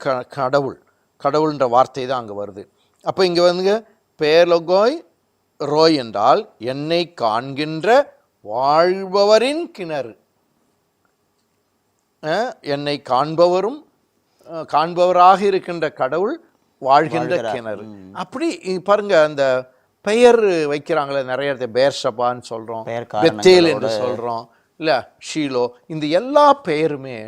கடவுள்ன்ற வார்த்தை தான் அங்கே வருது. அப்போ இங்கே வந்து பெயர் லகாய் ரோய் என்றால் என்னை காண்கின்ற வாழ்பவரின் கிணறு. என்னை காண்பவராக இருக்கின்ற கடவுள் வாழ்கின்ற கிணறு. அப்படி பாருங்க, அந்த பெயர் வைக்கிறாங்களே நிறைய இடத்துல, பேர்ஷபான்னு சொல்றோம், பெத்தேல் என்று சொல்றோம் இல்ல, ஷீலோ, இந்த எல்லா பெயருமே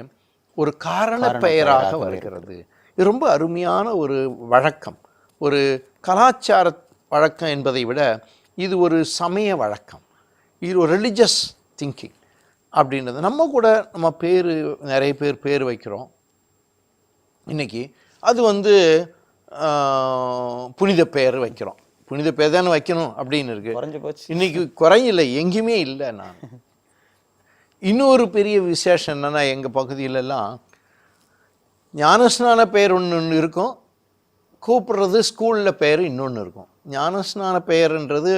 ஒரு காரண பெயராக வருகிறது. இது ரொம்ப அருமையான ஒரு வழக்கம், ஒரு கலாச்சார வழக்கம் என்பதை விட இது ஒரு சமய வழக்கம், இது ஒரு ரிலிஜியஸ் திங்கிங் அப்படின்றது. நம்ம கூட நம்ம நிறைய பேர் வைக்கிறோம் இன்னைக்கு. அது வந்து புனித பெயர் வைக்கிறோம், புனித பெயர் தானே வைக்கணும் அப்படின்னு இருக்கு. இன்னைக்கு குறையில்லை, எங்கேயுமே இல்லை. நான் இன்னொரு பெரிய விசேஷம் என்னன்னா, எங்கள் பகுதியிலெல்லாம் ஞானஸ்நான பெயர் ஒன்று இருக்கும், கூப்பிடுறது ஸ்கூலில் பெயர் இன்னொன்று இருக்கும். ஞானஸ்நான பெயர்ன்றது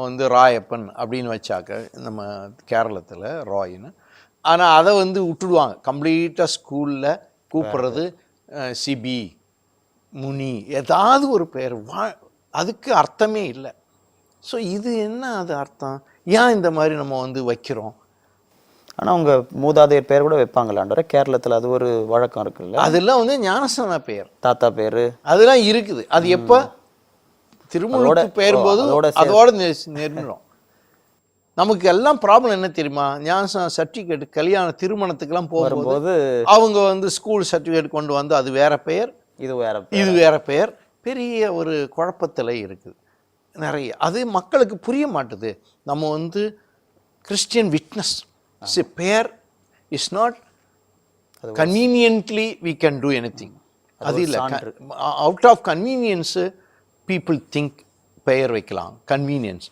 வந்து ராயப்பன் அப்படின்னு வச்சாக்க நம்ம கேரளத்தில் ராயின்னு. ஆனால் அதை வந்து விட்டுடுவாங்க கம்ப்ளீட்டாக. ஸ்கூலில் கூப்பிடுறது சிபி, முனி, ஏதாவது ஒரு பெயர், அதுக்கு அர்த்தமே இல்லை. ஸோ இது என்ன அது அர்த்தம்? ஏன் இந்த மாதிரி நம்ம வந்து வைக்கிறோம்? ஆனால் அவங்க மூதாதையர் பேர் கூட வைப்பாங்களான்ற கேரளத்தில் அது ஒரு வழக்கம் இருக்குல்ல. அதெல்லாம் வந்து ஞானஸ்தான பெயர், தாத்தா பேர், அதெல்லாம் இருக்குது. அது எப்போ திருமணத்துக்கு பெயரும்போது அதோட நெருங்கிடும். நமக்கு எல்லாம் ப்ராப்ளம் என்ன தெரியுமா? ஞானஸ்தான சர்டிஃபிகேட் கல்யாண திருமணத்துக்கெல்லாம் போகும்போது அவங்க வந்து ஸ்கூல் சர்டிஃபிகேட் கொண்டு வந்து அது வேற பெயர், இது வேற பெயர், பெரிய ஒரு குழப்பத்தில் இருக்குது நிறைய. அது மக்களுக்கு புரிய மாட்டுது. நம்ம வந்து கிறிஸ்டியன் விட்னஸ், பெயர் is not conveniently we can do anything. அது இல்லை, out of convenience people think பெயர் வைக்கலாம். கன்வீனியன்ஸ்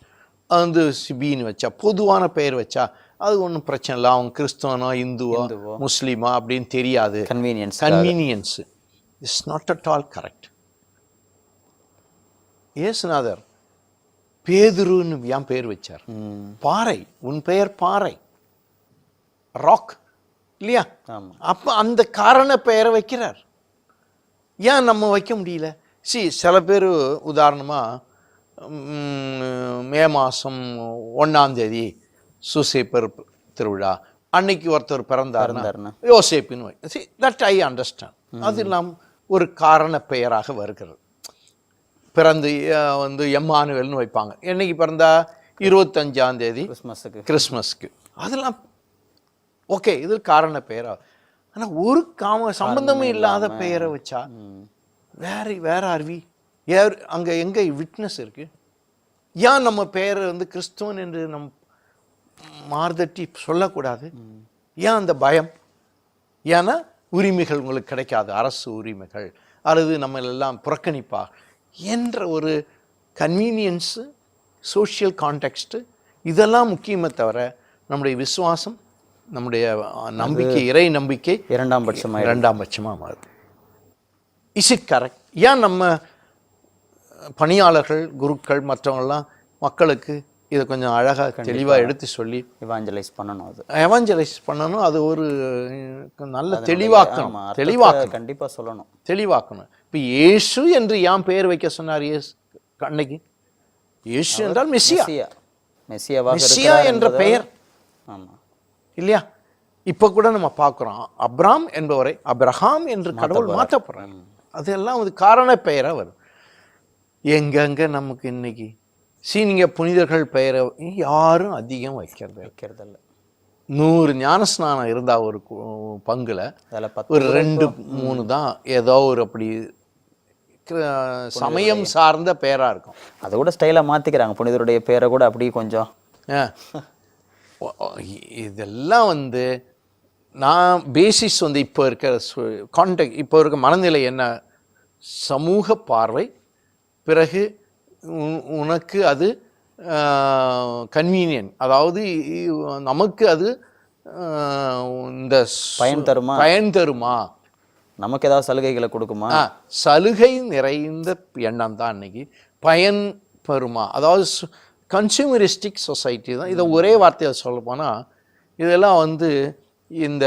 வந்து சிபின்னு வச்சா, பொதுவான பெயர் வச்சா அது ஒன்றும் பிரச்சனை இல்லை. அவங்க கிறிஸ்தவனோ இந்துவோ முஸ்லீமா அப்படின்னு தெரியாது. Convenience is not at all correct. இயேசுநாதர் பேதுருன்னு ஏன் பேர் வச்சார்? பாறை, உன் பெயர் பாறை, ராக் இல்லையா? அப்ப அந்த காரண பெயரை வைக்கிறார். ஏன் நம்ம வைக்க முடியல? சில பேர் உதாரணமா மே மாதம் 1ஆம் தேதி சூசேப்பர் திருவிழா அன்னைக்கு ஒருத்தர் பிறந்தாருன்னா யோசேப்பின்னு தட் ஐ அண்டர்ஸ்டாண்ட். அது நாம் ஒரு காரண பெயராக வருகிறது. பிறந்து எம்மானுவேல்னு வைப்பாங்க. என்னைக்கு பிறந்தா 25ஆம் தேதி கிறிஸ்மஸ்க்கு. அதெல்லாம் ஓகே, இது காரண பெயரா. ஆனா ஒரு சம்பந்தமும் இல்லாத பெயரை வச்சா வேற அருவி அங்க எங்க விட்னஸ் இருக்கு? ஏன் நம்ம பெயரை கிறிஸ்துவன் என்று நம் மார்தட்டி சொல்லக்கூடாது? ஏன் அந்த பயம்? ஏன்னா உரிமைகள் உங்களுக்கு கிடைக்காது, அரசு உரிமைகள், அல்லது நம்ம எல்லாம் புறக்கணிப்பா என்ற ஒரு கன்வீனியன்ஸு, சோஷியல் கான்டெக்ஸ்ட்டு, இதெல்லாம் முக்கியமே தவிர நம்முடைய விசுவாசம், நம்முடைய நம்பிக்கை, இறை நம்பிக்கை இரண்டாம் பட்சமாக மாறுது. Is it correct? ஏன் நம்ம பணியாளர்கள், குருக்கள், மற்றவங்கெல்லாம் மக்களுக்கு இதை கொஞ்சம் அழகாக தெளிவாக எடுத்து சொல்லி எவாஞ்சலைஸ் பண்ணணும். அது ஒரு நல்ல தெளிவாக்கணும். கண்டிப்பாக சொல்லணும், தெளிவாக்கணும். இப்போ இயேசு என்று ஏன் பெயர் வைக்க சொன்னார்? அன்னைக்கு இயேசு என்றால் மெஸ்ஸியா என்ற பெயர் இல்லையா? இப்போ கூட நம்ம பார்க்குறோம், அப்ராம் என்பவரை அப்ரஹாம் என்று கடவுள் மாற்றப்படுறாங்க. அதெல்லாம் ஒரு காரண பெயராக வரும். எங்கெங்க நமக்கு இன்னைக்கு நீங்க புனிதர்கள் பெயரை யாரும் அதிகம் வைக்கிறதில்ல. 100 ஞானஸ்நானம் இருந்தா ஒரு பங்குல ஒரு 2-3 தான் ஏதோ ஒரு அப்படி சமயம் சார்ந்த பெயரா இருக்கும். அதை கூட ஸ்டைலா மாத்திக்கிறாங்க. புனிதருடைய பெயரை கூட அப்படி கொஞ்சம் இதெல்லாம் நான் பேசிஸ் இப்போ இருக்க கான்டெக்ட், இப்போ இருக்க மனநிலை என்ன? சமூக பார்வை, பிறகு உனக்கு அது கன்வீனியன்ட், அதாவது நமக்கு அது இந்த பயன் தருமா, நமக்கு ஏதாவது சலுகைகளை கொடுக்குமா, சலுகை நிறைந்த எண்ணம் தான் அன்னைக்கு. பயன் பெறுமா, அதாவது கன்சூமரிஸ்டிக் சொசைட்டி தான். இதை ஒரே வார்த்தையை சொல்ல போனால் இதெல்லாம் இந்த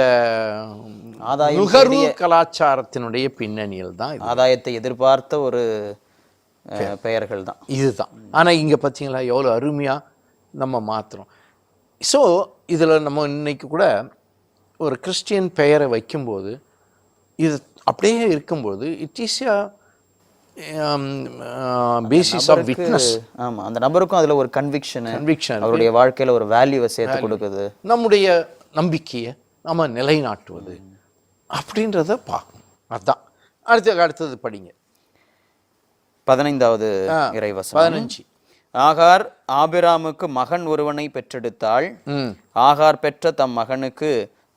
நுகர்வு கலாச்சாரத்தினுடைய பின்னணியில் தான், ஆதாயத்தை எதிர்பார்த்த ஒரு பெயர்கள் தான் இதுதான். ஆனால் இங்கே பார்த்தீங்களா எவ்வளோ அருமையாக நம்ம மாற்றுறோம். ஸோ இதில் நம்ம இன்னைக்கு கூட ஒரு கிறிஸ்டியன் பெயரை வைக்கும்போது இது அப்படியே இருக்கும்போது it is basis of witness. ஆமாம், அந்த நபருக்கும் அதில் ஒரு கன்விக்ஷன் அவருடைய வாழ்க்கையில் ஒரு வேல்யூவை சேர்த்து கொடுக்குது. நம்முடைய நம்பிக்கையை நம்ம நிலைநாட்டுவது அப்படின்றத பார்க்கணும். அதுதான். அடுத்தது படிங்க 15வது இறைவசனம் 15. ஆகார் ஆபிராமுக்கு மகன் ஒருவனை பெற்றெடுத்தாள். ஆகார் பெற்ற தம் மகனுக்கு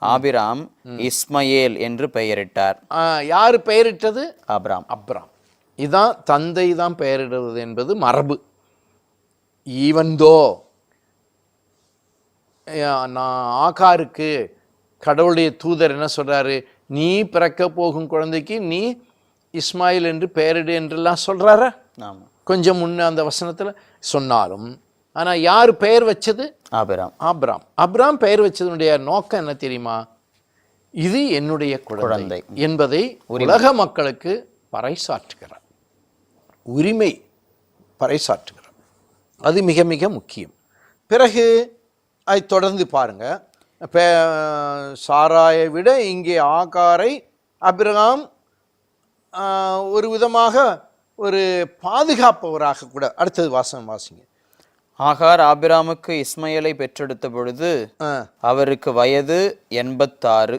ஆபிராம் இஸ்மயேல் என்று பெயரிட்டார். யாரு பெயரிட்டது? அப்ராம். இதான் தந்தை தான் பெயரிடுவது என்பது மரபு. ஈவன்தோ நான் ஆகாருக்கு கடவுளுடைய தூதர் என்ன சொல்றாரு? நீ பிறக்க போகும் குழந்தைக்கு நீ இஸ்மாயில் என்று பெயரிடு என்றெல்லாம் சொல்றாரா? கொஞ்சம் முன்ன அந்த வசனத்துல சொன்னாலும், ஆனா யார் பெயர் வச்சது? அப்ராம் பெயர் வச்சதனுடைய நோக்கம் என்ன தெரியுமா? இது என்னுடைய குழந்தை என்பதை உலக மக்களுக்கு பறைசாற்றுகிறார், உரிமை பறைசாற்றுகிறார். அது மிக மிக முக்கியம். பிறகு அதை தொடர்ந்து பாருங்க. சாராயை விட இங்கே ஆகாரை அபிரகாம் ஒரு விதமாக ஒரு பாதுகாப்பவராக கூட. அடுத்தது வாசிங்க. ஆகார் ஆபிராமுக்கு இஸ்மயேலை பெற்றெடுத்த பொழுது அவருக்கு வயது 86.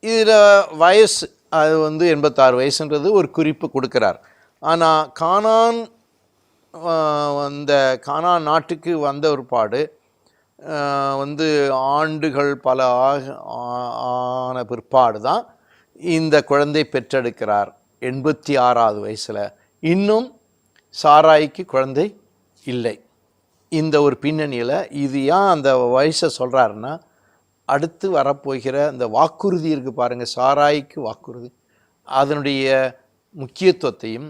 இதில் வயசு அது 86 வயசுன்றது ஒரு குறிப்பு கொடுக்கிறார். ஆனால் கானான் நாட்டுக்கு வந்த ஒரு பாடு ஆண்டுகள் பல ஆன பிற்பாடு தான் இந்த குழந்தை பெற்றெடுக்கிறார். 86வது வயசில் இன்னும் சாராய்க்கு குழந்தை இல்லை. இந்த ஒரு பின்னணியில் இது ஏன் அந்த வயசை சொல்கிறாருன்னா, அடுத்து வரப்போகிற அந்த வாக்குறுதி இருக்குது பாருங்கள், சாராய்க்கு வாக்குறுதி, அதனுடைய முக்கியத்துவத்தையும்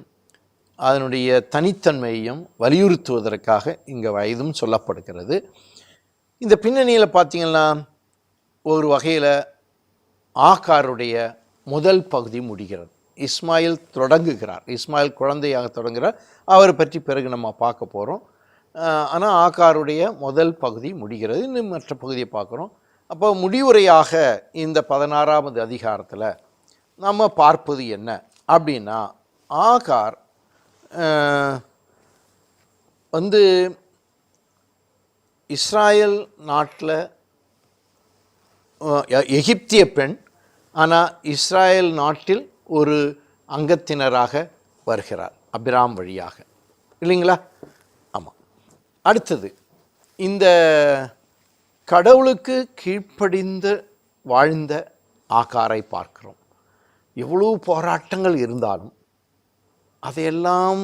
அதனுடைய தனித்தன்மையையும் வலியுறுத்துவதற்காக இங்கே வயதும் சொல்லப்படுகிறது. இந்த பின்னணியில் பார்த்தீங்கன்னா ஒரு வகையில் ஆகாருடைய முதல் பகுதி முடிகிறது. இஸ்மாயில் தொடங்குகிறார், இஸ்மாயில் குழந்தையாக தொடங்குகிறார். அவரை பற்றி பிறகு நம்ம பார்க்க போகிறோம். ஆனால் ஆகாருடைய முதல் பகுதி முடிகிறது. இன்னும் மற்ற பகுதியை பார்க்குறோம். அப்போ முடிவுரையாக இந்த 16வது அதிகாரத்தில் நம்ம பார்ப்பது என்ன அப்படின்னா, ஆகார் வந்து இஸ்ராயல் நாட்டில் எகிப்திய பெண், ஆனால் இஸ்ராயல் நாட்டில் ஒரு அங்கத்தினராக வருகிறார் அபிராம் வழியாக, இல்லைங்களா? ஆமாம். அடுத்தது இந்த கடவுளுக்கு கீழ்ப்படிந்து வாழ்ந்த ஆகாரை பார்க்கிறோம். எவ்வளவு போராட்டங்கள் இருந்தாலும் அதையெல்லாம்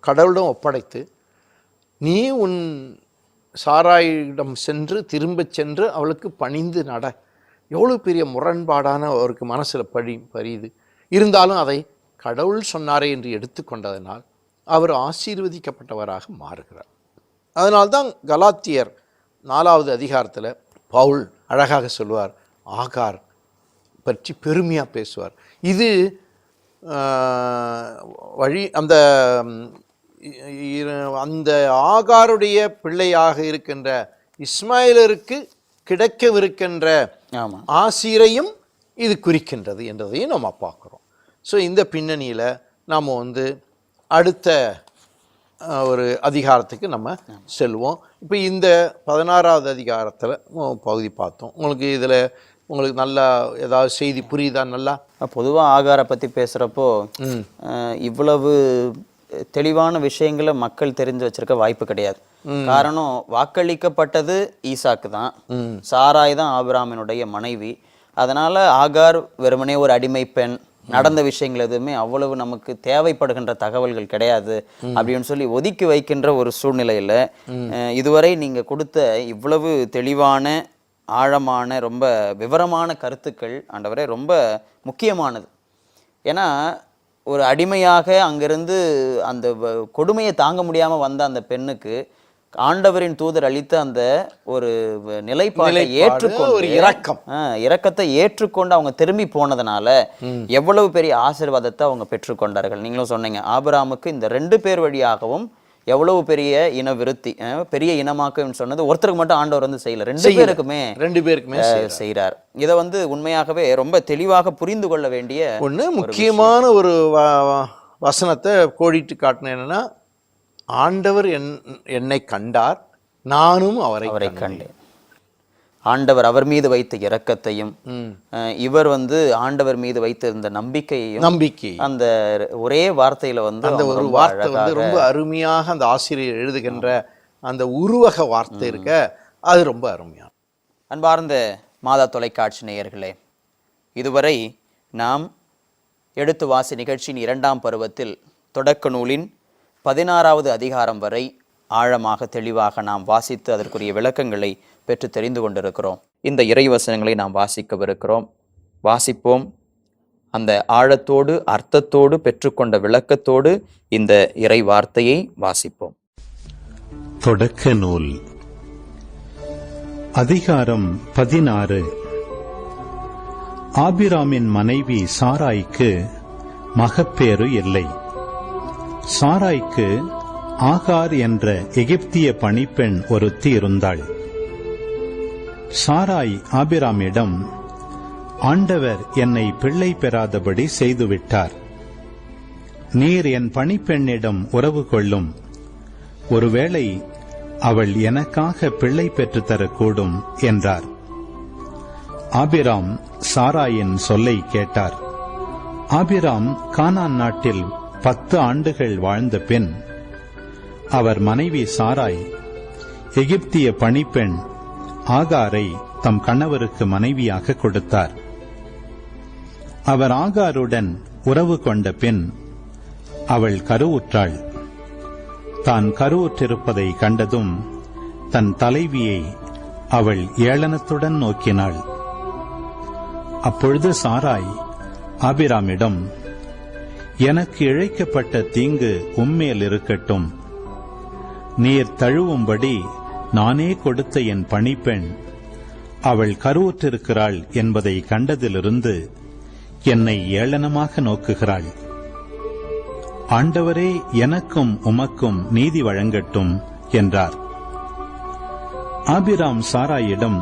கடவுளிடம் ஒப்படைத்து, நீ உன் சாராயிடம் சென்று திரும்பச் சென்று அவளுக்கு பணிந்து நட. எவ்வளோ பெரிய முரண்பாடான அவருக்கு மனசில் பரியுது. இருந்தாலும் அதை கடவுள் சொன்னாரே என்று எடுத்துக்கொண்டதனால் அவர் ஆசீர்வதிக்கப்பட்டவராக மாறுகிறார். அதனால்தான் கலாத்தியர் 4வது அதிகாரத்தில் பவுல் அழகாக சொல்வார், ஆகார் பற்றி பெருமையாக பேசுவார். இது அந்த ஆகாருடைய பிள்ளையாக இருக்கின்ற இஸ்மாயிலருக்கு கிடைக்கவிருக்கின்ற ஆசீரையும் இது குறிக்கின்றது என்றதையும் நம்ம பார்க்குறோம். ஸோ இந்த பின்னணியில் நாம் வந்து அடுத்த ஒரு அதிகாரத்துக்கு நம்ம செல்வோம். இப்போ இந்த 16வது அதிகாரத்தில் பகுதி பார்த்தோம். உங்களுக்கு நல்லா ஏதாவது செய்தி புரியுதா? நல்லா பொதுவாக ஆகாரை பற்றி பேசுகிறப்போ இவ்வளவு தெளிவான விஷயங்களை மக்கள் தெரிஞ்சு வச்சிருக்க வாய்ப்பு கிடையாது. காரணம், வாக்களிக்கப்பட்டது ஈசாக்கு தான், சாராய் தான் ஆபிராமினுடைய மனைவி. அதனால ஆகார் வெறுமனே ஒரு அடிமை பெண், நடந்த விஷயங்கள் எதுவுமே அவ்வளவு நமக்கு தேவைப்படுகின்ற தகவல்கள் கிடையாது அப்படின்னு சொல்லி ஒதுக்கி வைக்கின்ற ஒரு சூழ்நிலையில இதுவரை நீங்க கொடுத்த இவ்வளவு தெளிவான ஆழமான ரொம்ப விவரமான கருத்துக்கள் ஆண்டவரே ரொம்ப முக்கியமானது. ஏன்னா ஒரு அடிமையாக அங்கிருந்து அந்த கொடுமையை தாங்க முடியாமல் வந்த அந்த பெண்ணுக்கு ஆண்டவரின் தூதர் அளித்த அந்த ஒரு நிலைப்பாட்டை ஏற்றுக்கொண்டு இரக்கத்தை ஏற்றுக்கொண்டு அவங்க திரும்பி போனதுனால எவ்வளவு பெரிய ஆசீர்வாதத்தை அவங்க பெற்றுக்கொண்டார்கள். நீங்களும் சொன்னீங்க, ஆபிராமுக்கு இந்த 2 பேர் வழியாகவும் எவ்வளவு பெரிய இன விருத்தி, பெரிய இனமாக்குன்னு சொன்னது ஒருத்தருக்கு மட்டும் ஆண்டவர் வந்து செய்யல, 2 பேருக்குமே செய்யறார். இதை வந்து உண்மையாகவே ரொம்ப தெளிவாக புரிந்து கொள்ள வேண்டிய முக்கியமான ஒரு வசனத்தை கோடிட்டு காட்டின என்னன்னா, ஆண்டவர் என்னை கண்டார், நானும் அவரை கண்டேன். ஆண்டவர் அவர் மீது வைத்த இரக்கத்தையும் இவர் வந்து ஆண்டவர் மீது வைத்திருந்த நம்பிக்கையையும் அந்த ஒரே வார்த்தையில வந்து அந்த ஒரு வார்த்தை வந்து ரொம்ப அருமையாக அந்த ஆசிரியர் எழுதுகின்ற அந்த உருவக வார்த்தை இருக்க, அது ரொம்ப அருமையான. அன்பார்ந்த மாதா தொலைக்காட்சி நேயர்களே, இதுவரை நாம் எடுத்து வாசி நிகழ்ச்சியின் 2ஆம் பருவத்தில் தொடக்க நூலின் 16வது அதிகாரம் வரை ஆழமாக தெளிவாக நாம் வாசித்து அதற்குரிய விளக்கங்களை பெற்று தெரிந்து கொண்டிருக்கிறோம். இந்த இறைவசனங்களை நாம் வாசிக்கவிருக்கிறோம். வாசிப்போம். அந்த ஆழத்தோடு அர்த்தத்தோடு பெற்றுக்கொண்ட விளக்கத்தோடு இந்த இறை வார்த்தையை வாசிப்போம். தொடக்க நூல் அதிகாரம் 16. ஆபிராமின் மனைவி சாராய்க்கு மகப்பேறு இல்லை. சாராய்க்கு ஆகார் என்ற எகிப்திய பணிப்பெண் ஒருத்தி இருந்தாள். சாராய் ஆபிராமிடம், ஆண்டவர் என்னை பிள்ளை பெறாதபடி செய்துவிட்டார். நீர் என் பணிப்பெண்ணிடம் உறவு கொள்ளும். ஒருவேளை அவள் எனக்காக பிள்ளை பெற்றுத்தரக்கூடும் என்றார். ஆபிராம் சாராயின் சொல்லை கேட்டார். ஆபிராம் கானான் நாட்டில் 10 ஆண்டுகள் வாழ்ந்த பின் அவர் மனைவி சாராய் எகிப்திய பணிப்பெண் ஆகாரை தம் கணவருக்கு மனைவியாக கொடுத்தார். அவர் ஆகாருடன் உறவு கொண்ட பின் அவள் கருவுற்றாள். தான் கருவுற்றிருப்பதை கண்டதும் தன் தலைவியை அவள் ஏளனத்துடன் நோக்கினாள். அப்பொழுது சாராய் ஆபிராமிடம், எனக்கு இழைக்கப்பட்ட தீங்கு உம்மேல் இருக்கட்டும். நீர் தழுவும்படி நானே கொடுத்த என் பணிப்பெண் அவள் கருவுற்றிருக்கிறாள் என்பதை கண்டதிலிருந்து என்னை ஏளனமாக நோக்குகிறாள். ஆண்டவரே, எனக்கும் உமக்கும் நீதி வழங்கட்டும் என்றார். ஆபிராம் சாராயிடம்,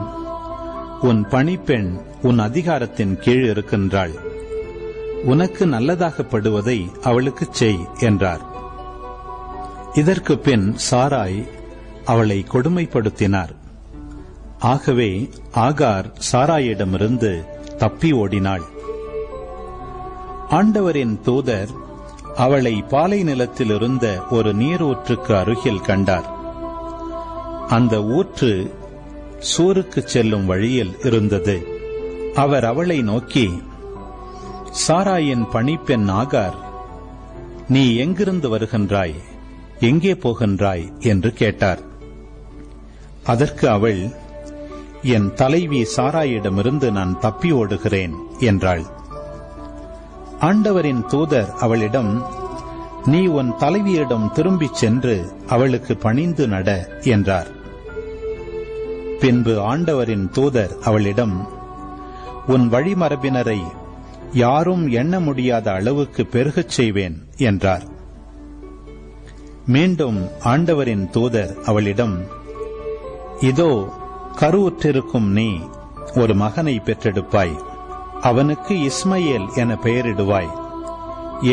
உன் பணிப்பெண் உன் அதிகாரத்தின் கீழ் இருக்கின்றாள். உனக்கு நல்லதாகப்படுவதை அவளுக்குச் செய் என்றார். இதற்கு பின் சாராய் அவளை கொடுமைப்படுத்தினார். ஆகவே ஆகார் சாராயிடமிருந்து தப்பி ஓடினாள். ஆண்டவரின் தூதர் அவளை பாலை நிலத்தில் இருந்த ஒரு நீரூற்றுக்கு அருகில் கண்டார். அந்த ஊற்று சூருக்கு செல்லும் வழியில் இருந்தது. அவர் அவளை நோக்கி, சாராயின் பணிப்பெண் ஆகார், நீ எங்கிருந்து வருகின்றாய், எங்கே போகின்றாய் என்று கேட்டார். அதற்கு அவள், என் தலைவி சாராயிடமிருந்து நான் தப்பி ஓடுகிறேன் என்றாள். ஆண்டவரின் தூதர் அவளிடம், நீ உன் தலைவியிடம் திரும்பிச் சென்று அவளுக்கு பணிந்து நட என்றார். பின்பு ஆண்டவரின் தூதர் அவளிடம், உன் வழிமரபினரை யாரும் எண்ண முடியாத அளவுக்கு பெருகச் செய்வேன் என்றார். மீண்டும் ஆண்டவரின் தூதர் அவளிடம், இதோ கருவுற்றிருக்கும் நீ ஒரு மகனை பெற்றெடுப்பாய். அவனுக்கு இஸ்மயேல் என பெயரிடுவாய்.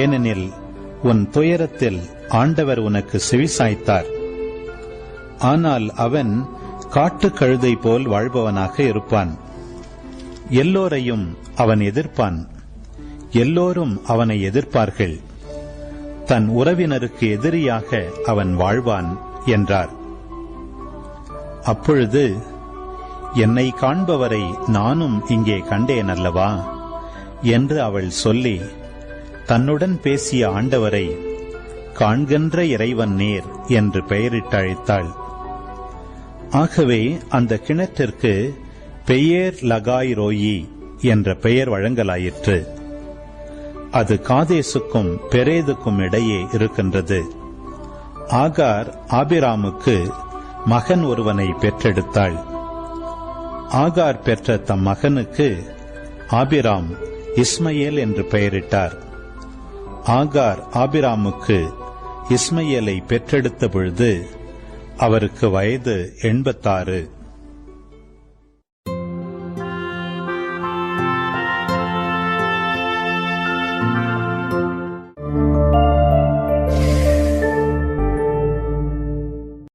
ஏனெனில் உன் துயரத்தில் ஆண்டவர் உனக்கு செவிசாய்த்தார். ஆனால் அவன் காட்டுக் கழுதை போல் வாழ்பவனாக இருப்பான். எல்லோரையும் அவன் எதிர்ப்பான். எல்லோரும் அவனை எதிர்ப்பார்கள். தன் உறவினருக்கு எதிரியாக அவன் வாழ்வான் என்றார். அப்பொழுது, என்னை காண்பவரை நானும் இங்கே கண்டேன் அல்லவா என்று அவள் சொல்லி, தன்னுடன் பேசிய ஆண்டவரை காண்கின்ற இறைவன் நீர் என்று பெயரிட்டு அழைத்தாள். ஆகவே அந்த கிணற்றிற்கு பெயர் லகாய் ரோயி என்ற பெயர் வழங்கலாயிற்று. அது காதேசுக்கும் பெரேதுக்கும் இடையே இருக்கின்றது. ஆகார் ஆபிராமுக்கு மகன் ஒருவனை பெற்றெடுத்தாள். ஆகார் பெற்ற தம் மகனுக்கு ஆபிராம் இஸ்மயேல் என்று பெயரிட்டார். ஆகார் ஆபிராமுக்கு இஸ்மயேலை பெற்றெடுத்த பொழுது அவருக்கு வயது 86.